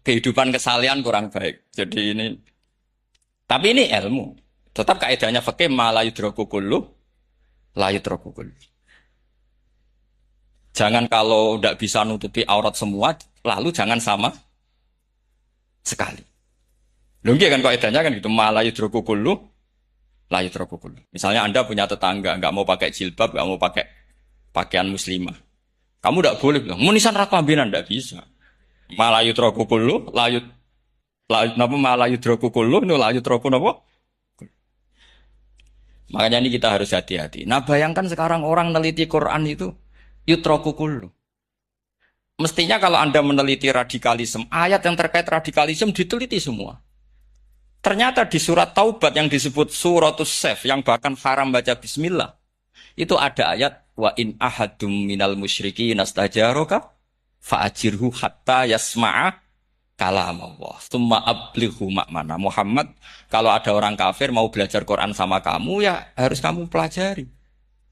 kehidupan kesalian kurang baik. Jadi ini, tapi ini ilmu. Tetap kaidahnya fikih ma la yudraku kullu la yudraku kullu. Jangan kalau tidak bisa nutupi aurat semua, lalu jangan sama sekali. Lungki kan kaidahnya kan gitu, ma la yudraku kullu la yudraku kullu. Misalnya Anda punya tetangga nggak mau pakai jilbab, nggak mau pakai pakaian muslimah. Kamu tidak boleh bilang, munisan raklambinan tidak bisa. Malayu trokukulu, malayu trokukulu, nulayu troku napa? Makanya ini kita harus hati-hati. Nah bayangkan sekarang orang meneliti Quran itu yutrokukulu. Mestinya kalau Anda meneliti radikalisme, ayat yang terkait radikalisme diteliti semua. Ternyata di surat Taubat yang disebut suratus Saf, yang bahkan haram baca bismillah, itu ada ayat wa in ahadum minal musyrikin nastajaroka fa'ajirhu hatta yasma'a kalam Allah tsumma ablighu makmana. Muhammad, kalau ada orang kafir mau belajar Quran sama kamu, ya harus kamu pelajari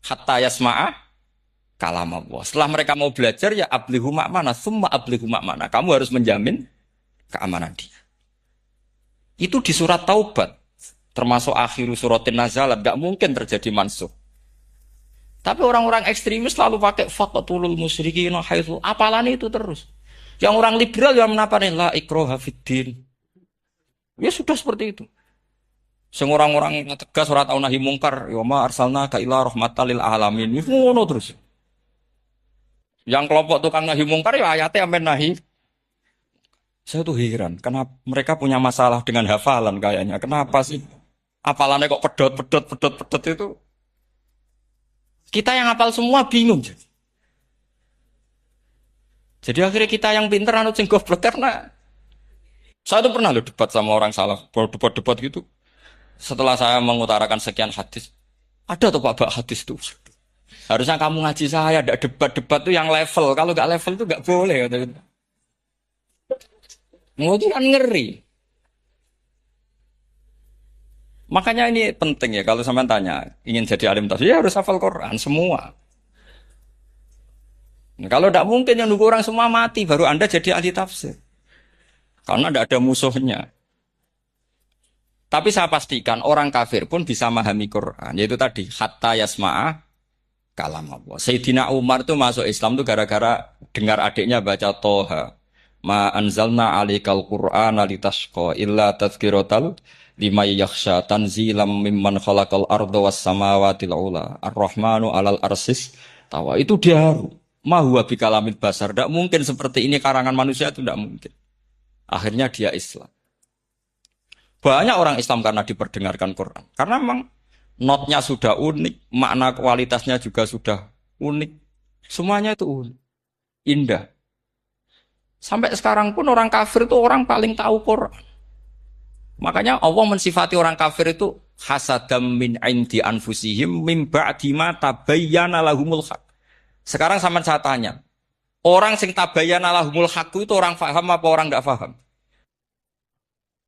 hatta yasma'a kalam Allah. Setelah mereka mau belajar, ya ablighu makmana, tsumma ablighu makmana, kamu harus menjamin keamanan dia. Itu di surat Taubat, termasuk akhir suratin nazalat, gak mungkin terjadi mansuh. Tapi orang-orang ekstremis selalu pakai faqatulul musyrikin haitsu, apalan itu terus. Yang orang liberal yang menapani la ikraha fiddin. Ya sudah seperti itu. Sing orang-orang tegas ora tau nahi mungkar, ya ma arsalna ka ila rahmatal lil alamin. Wis ngono terus. Yang kelompok tukang nahi mungkar ya ayatnya amen nahi. Saya tuh heran, kenapa mereka punya masalah dengan hafalan kayaknya. Kenapa sih? Hafalannya kok pedot itu. Kita yang hafal semua bingung. Jadi akhirnya kita yang pinter anut sing goblok, karena saya tuh pernah lo debat sama orang salah, debat gitu. Setelah saya mengutarakan sekian hadis, ada tuh Pak hadis tuh. Harusnya kamu ngaji saya, ada debat-debat tuh yang level. Kalau nggak level tuh nggak boleh. Mau itu kan ngeri. Makanya ini penting ya, kalau sampean tanya, ingin jadi alim tafsir, ya harus hafal Quran semua. Nah, kalau tidak mungkin yang nunggu orang semua mati, baru Anda jadi ahli tafsir. Karena tidak ada musuhnya. Tapi saya pastikan orang kafir pun bisa memahami Quran. Yaitu tadi, hatta yasma'a kalam Allah. Sayyidina Umar itu masuk Islam itu gara-gara dengar adiknya baca Toha. Ma anzalna alikal Qur'ana litashqa illa tadhkiratal limay yakhsha tanzilam mimman khalaqal arda was samawati ula ar-rahmanu alal arsis tawa. Itu dia ma huwa bikalamil basar. Tidak mungkin seperti ini karangan manusia, itu tidak mungkin. Akhirnya dia Islam. Banyak orang Islam karena diperdengarkan Quran. Karena memang notnya sudah unik, makna kualitasnya juga sudah unik. Semuanya itu unik, indah. Sampai sekarang pun orang kafir itu orang paling tahu Quran. Makanya Allah mensifati orang kafir itu hasadam min indi anfusihim mim ba'di ma tabayyana lahumul haq. Sekarang sama saya tanya, orang sing tabayyana lahumul haq itu orang paham apa orang enggak paham?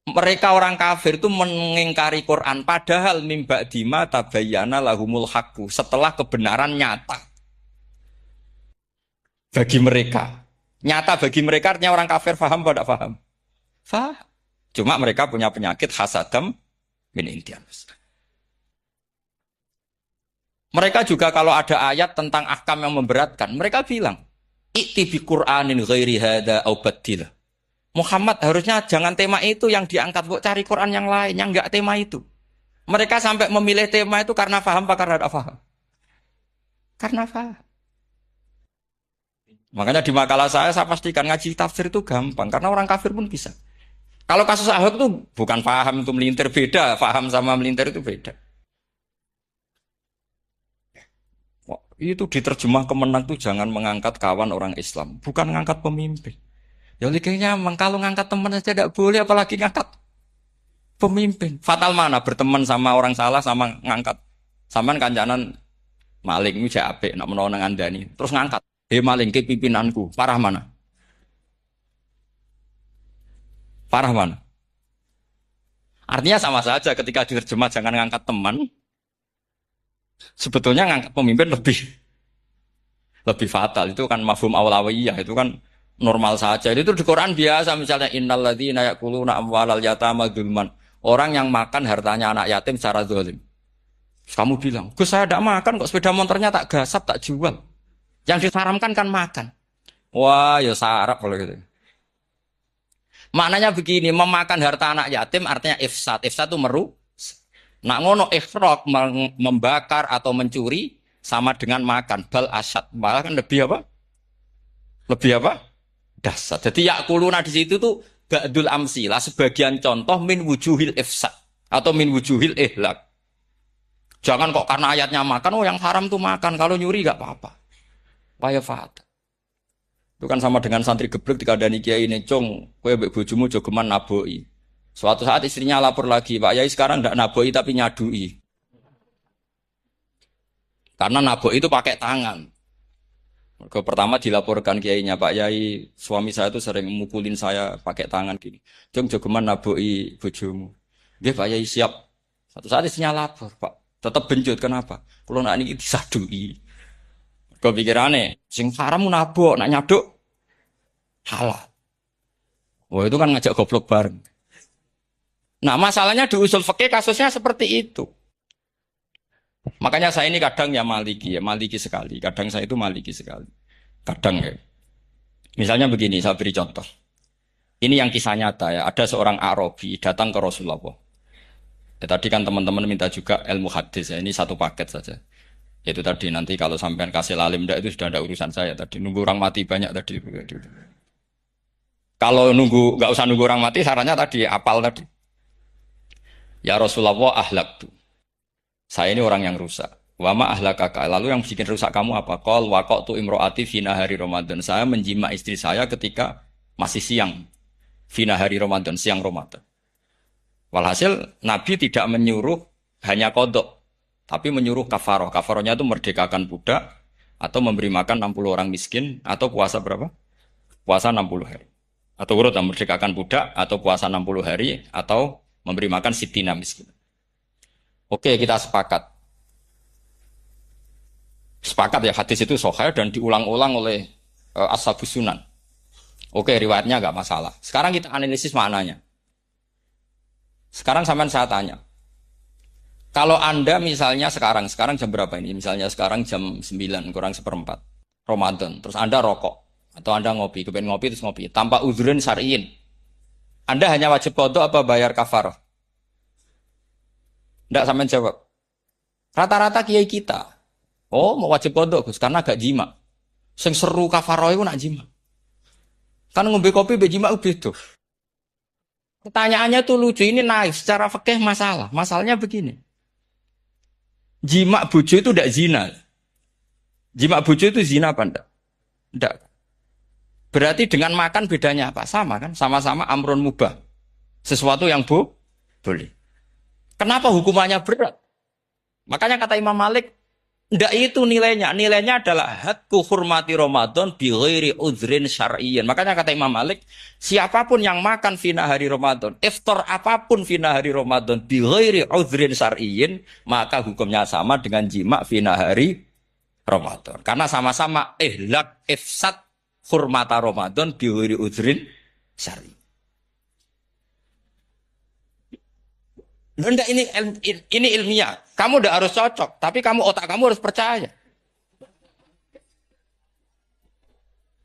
Mereka orang kafir itu mengingkari Quran, padahal mim ba'di ma tabayyana lahumul haq, setelah kebenaran nyata bagi mereka. Nyata bagi mereka artinya orang kafir paham atau tidak paham? Paham. Cuma mereka punya penyakit hasadam min intian. Mereka juga kalau ada ayat tentang ahkam yang memberatkan, mereka bilang, "I'ti bi Qur'anin ghairi hadza aw badil." Muhammad harusnya jangan tema itu yang diangkat, kok cari Quran yang lain yang enggak tema itu. Mereka sampai memilih tema itu karena paham apa karena tidak paham? Karena paham. Makanya di makalah saya pastikan ngaji tafsir itu gampang karena orang kafir pun bisa. Kalau kasus Ahok itu bukan paham itu melintir, beda, paham sama melintir itu beda. Wah, itu diterjemah kemenang tuh jangan mengangkat kawan orang Islam, bukan mengangkat pemimpin. Ya likanya kalau ngangkat teman saja tidak boleh, apalagi ngangkat pemimpin. Fatal mana berteman sama orang salah sama ngangkat. Saman kancanan maling itu apik nak menawa nang andani. Terus ngangkat. Maling ke pimpinanku. Parah mana? Parah mana? Artinya sama saja ketika diterjemah jangan ngangkat teman. Sebetulnya ngangkat pemimpin lebih fatal. Itu kan mafhum awlawiyah, itu kan normal saja. Itu di Quran biasa misalnya innalladzina ya'kuluna amwalal yatama dzulman. Orang yang makan hartanya anak yatim secara zalim. Kamu bilang, "Gus saya tidak makan kok, sepeda motornya tak gasap, tak jual." Yang diharamkan kan makan. Wah, ya sarap kalau gitu. Maknanya begini, memakan harta anak yatim artinya ifsad. Ifsad itu nak ngono ikhraq membakar atau mencuri sama dengan makan. Bal asyad. Malah kan lebih apa? Lebih apa? Dasar. Jadi yakuluna di situ tuh ba'dul amsilah sebagian contoh min wujuhil ifsad atau min wujuhil ihlak. Jangan kok karena ayatnya makan, oh yang haram tuh makan, kalau nyuri gak apa-apa. Paya fat. Itu kan sama dengan santri geblek dikandani kiai ini, "Cong, kowe mbek bojomu jogeman naboi." Suatu saat istrinya lapor lagi, "Pak Yai sekarang ndak naboi tapi nyadui." Karena naboi itu pakai tangan. Ke pertama dilaporkan kiainya, "Pak Yai, suami saya itu sering mukulin saya pakai tangan gini. Cong jogeman naboi bojomu." Dia Pak Yai siap. Satu saat istrinya lapor, "Pak, tetap benjut kenapa? Kalau nak ini disadui." Kepikirannya, sing haram nabok, nak nyaduk halal. Wah itu kan ngajak goblok bareng. Nah masalahnya di usul fikih kasusnya seperti itu. Makanya saya ini kadang ya maliki sekali. Kadang saya itu maliki sekali. Kadang ya. Misalnya begini, saya beri contoh. Ini yang kisah nyata ya. Ada seorang Arabi datang ke Rasulullah. Ya, tadi kan teman-teman minta juga ilmu hadis ya. Ini satu paket saja. Itu tadi nanti kalau sampean kasih lalim ndak itu sudah ada urusan saya tadi. Nunggu orang mati banyak tadi. Kalau nggak usah nunggu orang mati, sarannya tadi apal tadi. Ya Rasulullah ahlak tuh. Saya ini orang yang rusak. Wama ahlakaka. Lalu yang bikin rusak kamu apa? Qol waqatu imroati fina hari Ramadan. Saya menjima istri saya ketika masih siang. Fina hari Ramadan, siang Ramadan. Walhasil Nabi tidak menyuruh hanya kodok, tapi menyuruh kafaroh. Kafarohnya itu merdekakan budak, atau memberi makan 60 orang miskin, atau puasa berapa? Puasa 60 hari. Atau urut merdekakan budak, atau puasa 60 hari, atau memberi makan sitina miskin. Oke, kita sepakat. Sepakat ya, hadis itu sahih dan diulang-ulang oleh Ashabus Sunan. Oke, riwayatnya nggak masalah. Sekarang kita analisis maknanya. Sekarang sampean saya tanya. Kalau Anda misalnya sekarang jam berapa ini? Misalnya sekarang jam 9 kurang seperempat Ramadan. Terus Anda rokok atau Anda ngopi, kepengen ngopi terus ngopi tanpa udzrin syar'iyyin. Anda hanya wajib qadha apa bayar kafarah? Enggak, sampean jawab. Rata-rata kiai kita, oh mau wajib qadha Gus karena gak jima. Sing seru kafarah iku nak jima. Kan ngombe kopi be jima beda. Pertanyaannya tuh lucu, ini naif secara fikih masalah. Masalahnya begini. Jima bojo itu tidak zina. Jima bojo itu zina apa enggak? Enggak. Berarti dengan makan bedanya apa? Sama kan? Sama-sama amrun mubah. Sesuatu yang boleh. Kenapa hukumannya berat? Makanya kata Imam Malik, enggak itu nilainya. Nilainya adalah hadku hurmati Ramadan bi ghairi udzrin syar'iyyin. Makanya kata Imam Malik, siapapun yang makan fina hari Ramadan, iftar apapun fina hari Ramadan bi ghairi udzrin syar'iyyin, maka hukumnya sama dengan jima fina hari Ramadan. Karena sama-sama ihlak ifsad hurmata Ramadan bi ghairi udzrin syar'iyyin. Enggak, ini ilmiah. Kamu udah harus cocok, tapi otak kamu harus percaya.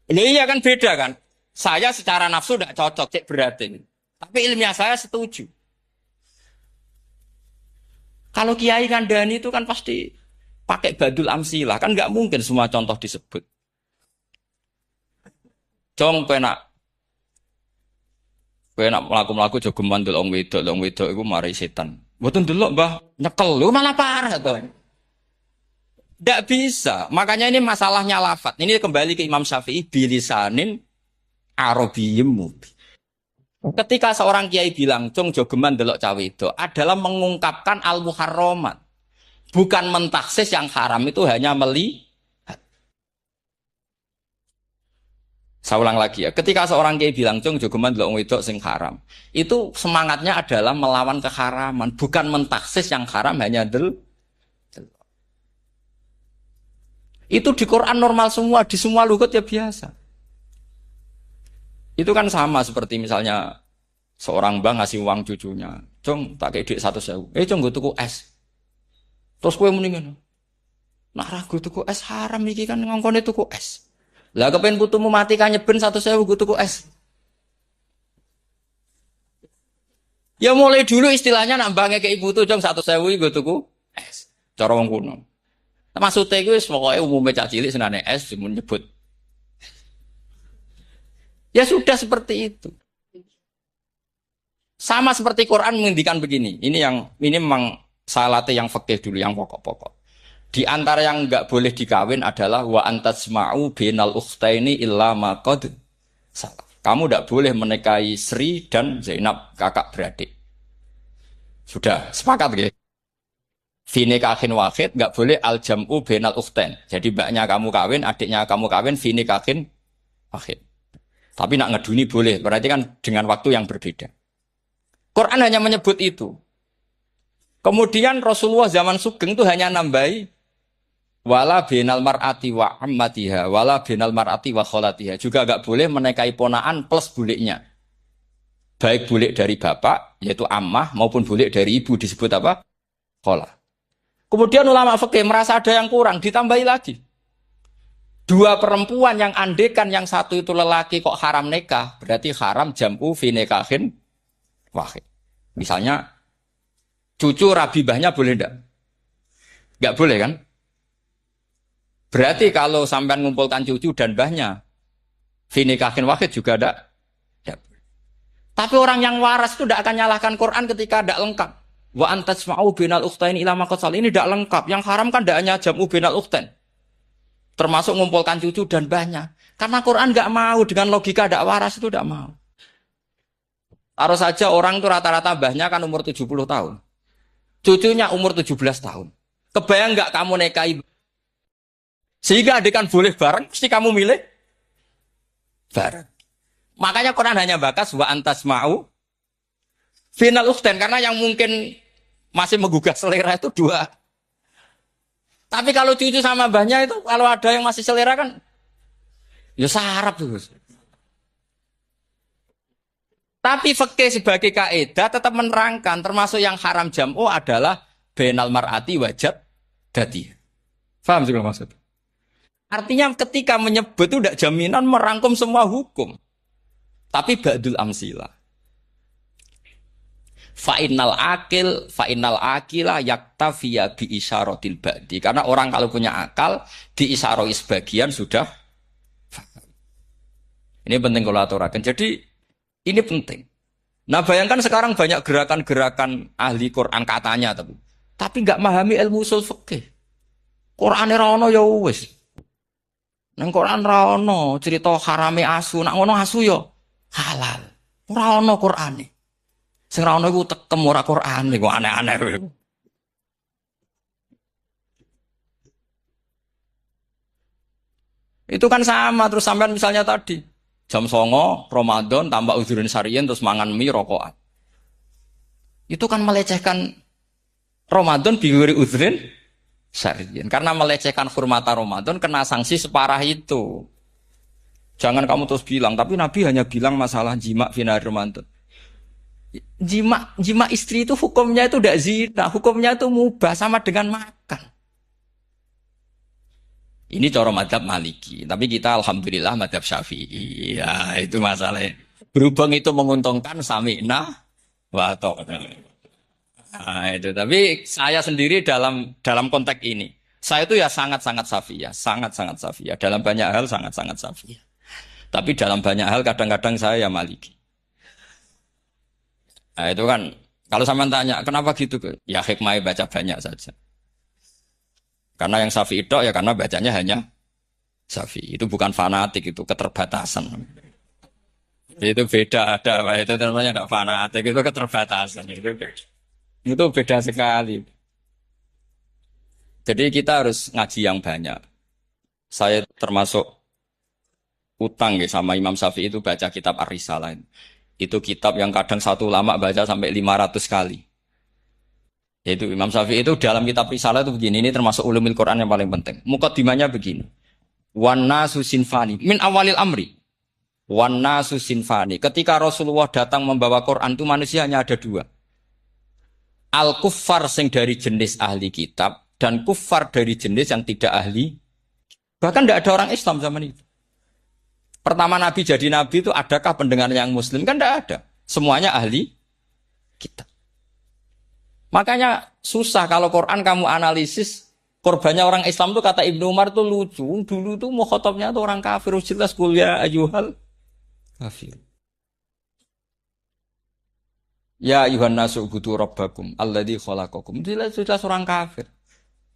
Iya kan beda kan? Saya secara nafsu tidak cocok, cek berarti. Tapi ilmiah saya setuju. Kalau Kiai Kandani itu kan pasti pakai badul amsilah, kan nggak mungkin semua contoh disebut. Cong kowe nak mlaku-mlaku jogeman delok wong wedok iku mari setan. Mboten delok, Mbah, nyekel. Lu malah parah to. Ndak bisa. Makanya ini masalahnya lafat. Ini kembali ke Imam Syafi'i bilisanin arabiyyim mubin. Ketika seorang kiai bilang, "Cung jogeman delok cawe itu," adalah mengungkapkan al-muharramat. Bukan mentaksis yang haram itu hanya melihat. Saya ulang lagi ya. Ketika seorang kiai bilang, "Cung jogeman delok wedok sing haram," itu semangatnya adalah melawan keharaman, bukan mentaksis yang haram hanya del. Itu di Quran normal semua, di semua lugat ya biasa. Itu kan sama seperti misalnya seorang bang ngasih uang cucunya, "Cung, tak kayak duit 100.000. Cung, gue tuku es." Terus gue mendingan, "Nah ragu tuku es haram iki kan ngongkone tuku es." Lah kepen putumu mati kan nyeben 100.000 gue tuku es. Ya mulai dulu istilahnya nambahnya ke ibu tuh, "Cung 100.000 gue tuku es." Cara wong kuno. Maksudnya gue pokoknya umumnya cah cilik senane es menyebut. Ya sudah seperti itu. Sama seperti Quran menghentikan begini. Ini memang salate yang fikih dulu, yang pokok-pokok. Di antara yang enggak boleh dikawin adalah wa antasma'u bainal ukhtaini illa ma qad salaf. Kamu enggak boleh menikahi Sri dan Zainab, kakak beradik. Sudah sepakat gitu. Fi nikahin wahid enggak boleh al jam'u bainal ukhtain. Jadi mbaknya kamu kawin, adiknya kamu kawin fi nikahin wahid. Tapi nak ngeduni boleh, berarti kan dengan waktu yang berbeda. Quran hanya menyebut itu. Kemudian Rasulullah zaman Sugeng itu hanya nambahi wala binal mar'ati wa ammatiha, wala binal mar'ati wa kholatiha. Juga agak boleh menikahi ponaan plus buliknya. Baik bulik dari bapak, yaitu ammah, maupun bulik dari ibu disebut apa? Kholah. Kemudian ulama fikih merasa ada yang kurang, ditambahi lagi. Dua perempuan yang andekan yang satu itu lelaki kok haram nikah, berarti haram jam'u fi nikahin wahid. Misalnya cucu rabibahnya boleh enggak? Enggak boleh kan? Berarti kalau sampean ngumpulkan cucu dan bahnya fi nikahin wahid juga enggak? Tapi orang yang waras itu tidak akan nyalahkan Quran ketika tidak lengkap. Wa antasma'u bainal ukhtain ila ma qad ini tidak lengkap. Yang haram kan tidak hanya jam'u bainal ukhtain. Termasuk mengumpulkan cucu dan banyak. Karena Quran nggak mau dengan logika tidak waras itu tidak mau. Taruh saja orang itu rata-rata bahnya kan umur 70 tahun. Cucunya umur 17 tahun. Kebayang nggak kamu nikahi? Sehingga adik kan boleh bareng, mesti kamu milih bareng. Makanya Quran hanya bakas wa antasma'u final ukhtain. Karena yang mungkin masih menggugah selera itu dua. Tapi kalau cucu sama mbahnya itu, kalau ada yang masih selera kan, ya sarap tuh. Tapi fikih sebagai kaidah tetap menerangkan, termasuk yang haram jam'u adalah bainal mar'ati wajad dati. Paham sih maksud? Artinya ketika menyebut itu tidak jaminan merangkum semua hukum. Tapi ba'dul amsilah. Fa'innal akila yaktafiya bi isyaratil ba'di. Karena orang kalau punya akal diisyaroi sebagian sudah. Ini penting kalau aturakan. Jadi ini penting. Nah bayangkan sekarang banyak gerakan-gerakan ahli Quran katanya tapi nggak memahami ilmu usul fikih. Quran ora ono ya wis. Nang Quran ora ono cerita harame asu, nak ngono asu ya halal. Ora ono Qurane. Sing ra ono iku tekem ora Quran iku aneh-aneh. Itu kan sama terus sampean misalnya tadi jam 09.00 Ramadan tambah uzurin syariyin terus mangan mie rokokan. Itu kan melecehkan Ramadan biwiri uzurin syariyin. Karena melecehkan hurmata Ramadan kena sanksi separah itu. Jangan kamu terus bilang, tapi Nabi hanya bilang masalah jima finar Ramadan. Jima istri itu hukumnya itu tidak zina, hukumnya itu mubah sama dengan makan. Ini cara madhab Maliki, tapi kita alhamdulillah madhab Syafi'i. Ya, itu masalahnya. Berhubung itu menguntungkan sami'na wa ata'na. Nah, itu. Tapi saya sendiri dalam konteks ini, saya itu ya sangat-sangat Syafi'iyah, sangat-sangat Syafi'iyah. Dalam banyak hal sangat-sangat Syafi'iyah. Tapi dalam banyak hal kadang-kadang saya ya Maliki. Nah, itu kan kalau sama tanya kenapa gitu? Ya hikmah baca banyak saja. Karena yang Syafi'i itu ya karena bacanya hanya Syafi'i. Itu bukan fanatik, itu keterbatasan. Itu beda, ada Pak. Itu namanya tidak fanatik, itu keterbatasan. Itu beda sekali. Jadi kita harus ngaji yang banyak. Saya termasuk utang ya sama Imam Syafi'i itu baca kitab Ar-Risalah. Itu kitab yang kadang satu ulama baca sampai 500 kali. Yaitu Imam Syafi'i itu dalam kitab Risalah itu begini, ini termasuk ulumil Quran yang paling penting. Mukaddimahnya begini. Wan nasu sinfani min awalil amri. Wan nasu sinfani. Ketika Rasulullah datang membawa Quran itu manusia hanya ada dua. Al kuffar sing dari jenis ahli kitab dan kuffar dari jenis yang tidak ahli. Bahkan tidak ada orang Islam zaman itu. Pertama Nabi jadi Nabi itu adakah pendengar yang Muslim? Kan tidak ada. Semuanya ahli kitab. Makanya susah kalau Quran kamu analisis korbannya orang Islam tuh kata Ibnu Umar tuh lucu. Dulu tuh mukhatabnya tuh orang kafir, jelas kuliah ayuhal kafir. Ya ayuhan nasu ubudu rabbakum alladzi khalaqakum. Jelas orang kafir.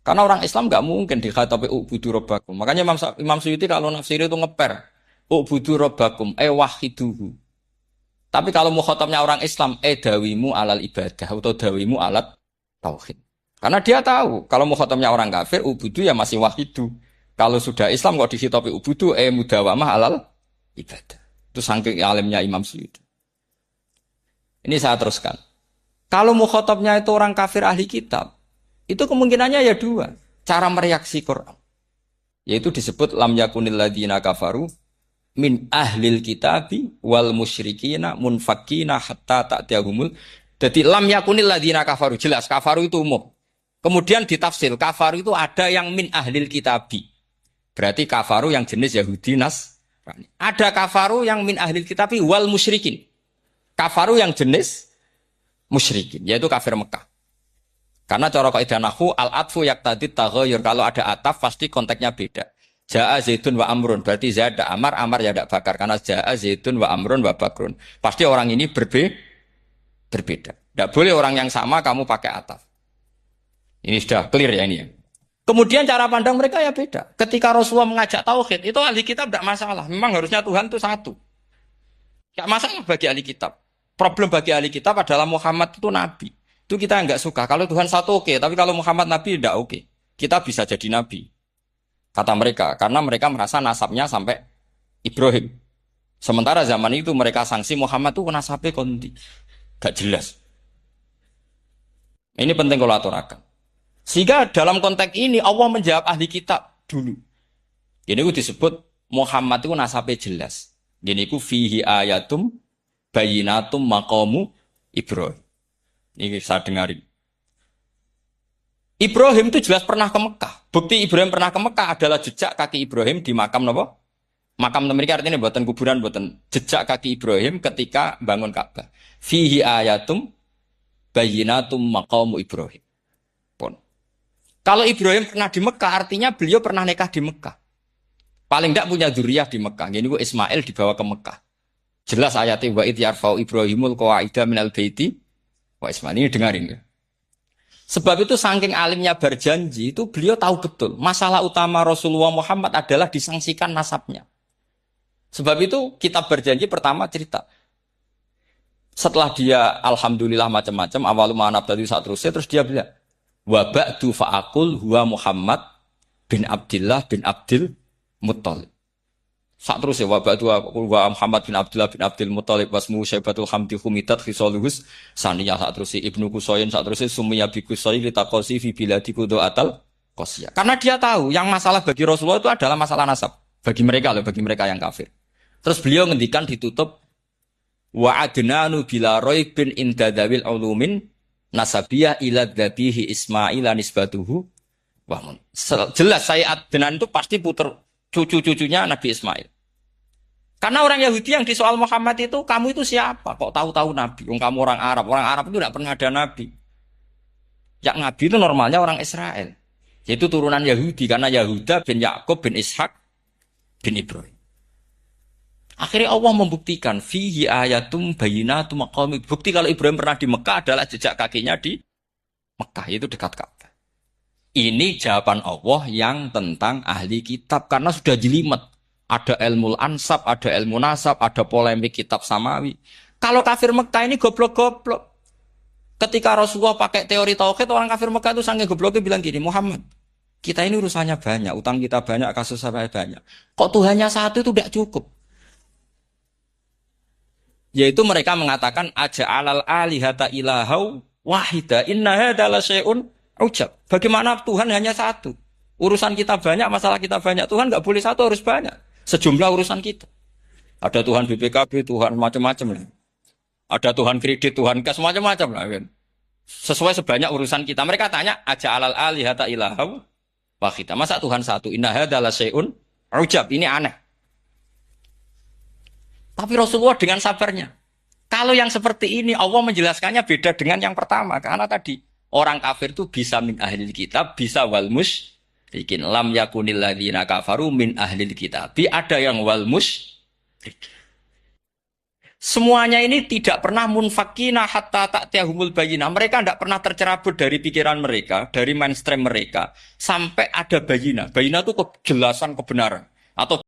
Karena orang Islam nggak mungkin dikhatabi ubudu rabbakum. Makanya Imam Suyuti kalau nafsir itu ngeper ubudu rabbakum wahiduhu. Tapi kalau mukhatabnya orang Islam, dawimu alal ibadah atau dawimu alat tauhid. Karena dia tahu kalau mukhatabnya orang kafir, ubudu ya masih wahidu. Kalau sudah Islam kok dikhitabi ubudu, mudawamah alal ibadah. Itu saking alimnya Imam Suyuti. Ini saya teruskan. Kalau mukhatabnya itu orang kafir ahli kitab, itu kemungkinannya ya dua. Cara mereaksi Quran. Yaitu disebut lam yakunil ladina kafaru min ahlil kitabi wal musyrikina munfakina hatta ta'tiyahumul. Jadi lam yakunil ladina kafaru, jelas kafaru itu umum. Kemudian ditafsir kafaru itu ada yang min ahlil kitabi. Berarti kafaru yang jenis Yahudi Nasrani. Ada kafaru yang min ahlil kitabi wal musyrikin. Kafaru yang jenis musyrikin, yaitu kafir Mekah. Karena cara kaidah nahwu al-atfu yaqtadi taghayyur. Kalau ada ataf pasti konteksnya beda. Ja'a Zaidun wa Amrun, berarti Zaid ada Amar, Amar ya tidak Bakar. Karena Ja'a Zaidun wa Amrun wa Bakrun. Pasti orang ini berbeda. Tidak boleh orang yang sama kamu pakai ataf. Ini sudah clear ya ini ya. Kemudian cara pandang mereka ya beda. Ketika Rasulullah mengajak tauhid, itu ahli kitab tidak masalah. Memang harusnya Tuhan itu satu. Tidak masalah bagi ahli kitab. Problem bagi ahli kitab adalah Muhammad itu nabi. Itu kita nggak suka. Kalau Tuhan satu oke, tapi kalau Muhammad nabi tidak oke. Kita bisa jadi nabi. Kata mereka, karena mereka merasa nasabnya sampai Ibrahim. Sementara zaman itu mereka sanksi Muhammad itu nasabnya kondi. Gak jelas. Ini penting kalau aturakan. Sehingga dalam konteks ini Allah menjawab ahli kitab dulu. Ini itu disebut Muhammad itu nasabnya jelas. Ini itu fihi ayatum bayinatum maqamu Ibrahim. Ini saya dengarin. Ibrahim itu jelas pernah ke Mekah. Bukti Ibrahim pernah ke Mekah adalah jejak kaki Ibrahim di makam apa? Makam mereka artinya buatan kuburan, buatan jejak kaki Ibrahim ketika bangun Ka'bah. Fihi ayatum bayinatum maqamu Ibrahim. Pun. Kalau Ibrahim pernah di Mekah artinya beliau pernah nikah di Mekah. Paling tidak punya dzurriyyah di Mekah. Jadi Ismail dibawa ke Mekah. Jelas ayatnya wa id yarfa'u Ibrahimul qawaida minal baiti wa Ismail. Ini dengarin ya. Sebab itu saking alimnya berjanji itu beliau tahu betul masalah utama Rasulullah Muhammad adalah disangsikan nasabnya. Sebab itu kitab berjanji pertama cerita. Setelah dia alhamdulillah macam-macam awal manab tadi saat terus dia bilang wa ba'du fa'aqul huwa Muhammad bin Abdullah bin Abdul Muttalib. Saat terus ya wabak dua Muhammad bin Abdullah bin Abdul Muttalib wasmu Syaibatul Hamdi Humidat Khisaluhus saniyah. Saat terus Ibnu Qusayn, saat terus Sumiyah bi Qusayn litaqasi fi biladi Qudu'atal Qasiyah. Karena dia tahu yang masalah bagi Rasulullah itu adalah masalah nasab bagi mereka loh, bagi mereka yang kafir. Terus beliau ngendikan ditutup wa adnanu bila raibin inda dawil ulumin nasabiyah ila dzabihi Ismail nisbatuhu Wah, jelas saya Adnan itu pasti puter cucu-cucunya Nabi Ismail. Karena orang Yahudi yang disoal Muhammad itu, kamu itu siapa? Kok tahu-tahu Nabi? Kamu orang Arab. Orang Arab itu tidak pernah ada Nabi. Yang Nabi itu normalnya orang Israel. Yaitu turunan Yahudi. Karena Yahuda bin Yakub bin Ishak bin Ibrahim. Akhirnya Allah membuktikan. Fihi ayatum bayinatum maqami. Bukti kalau Ibrahim pernah di Mekah adalah jejak kakinya di Mekah. Itu dekat Ka'bah. Ini jawaban Allah yang tentang ahli kitab. Karena sudah jelimet. Ada ilmu ansab, ada ilmu nasab, ada polemik kitab samawi. Kalau kafir Mekah ini goblok-goblok. Ketika Rasulullah pakai teori tauhid, orang kafir Mekah itu sangat gobloknya bilang gini, Muhammad, kita ini urusannya banyak, utang kita banyak, kasus saya banyak. Kok Tuhannya satu itu tidak cukup? Yaitu mereka mengatakan aja alal alihata ilahau wahida inna hadza la syai'un ujab. Bagaimana Tuhan hanya satu? Urusan kita banyak, masalah kita banyak. Tuhan nggak boleh satu, harus banyak. Sejumlah urusan kita. Ada Tuhan BPKB, Tuhan macam-macam lah. Ada Tuhan kredit, Tuhan kas, macam-macam lah. Kan? Sesuai sebanyak urusan kita. Mereka tanya, aja alal alihata ilahau wahida. Masa Tuhan satu? Inna hadza la syai'un ujab. Ini aneh. Tapi Rasulullah dengan sabarnya. Kalau yang seperti ini, Allah menjelaskannya beda dengan yang pertama. Karena tadi, orang kafir itu bisa min ahlil kitab, bisa wal musyrikin. Lam yakunil ladzina kafaru min ahlil kitab. Ada yang wal musyrik. Semuanya ini tidak pernah munfakina hatta ta'tiyahumul bayyinah. Mereka tidak pernah tercerabut dari pikiran mereka, dari mainstream mereka. Sampai ada bayyinah. Bayyinah itu kejelasan kebenaran. Atau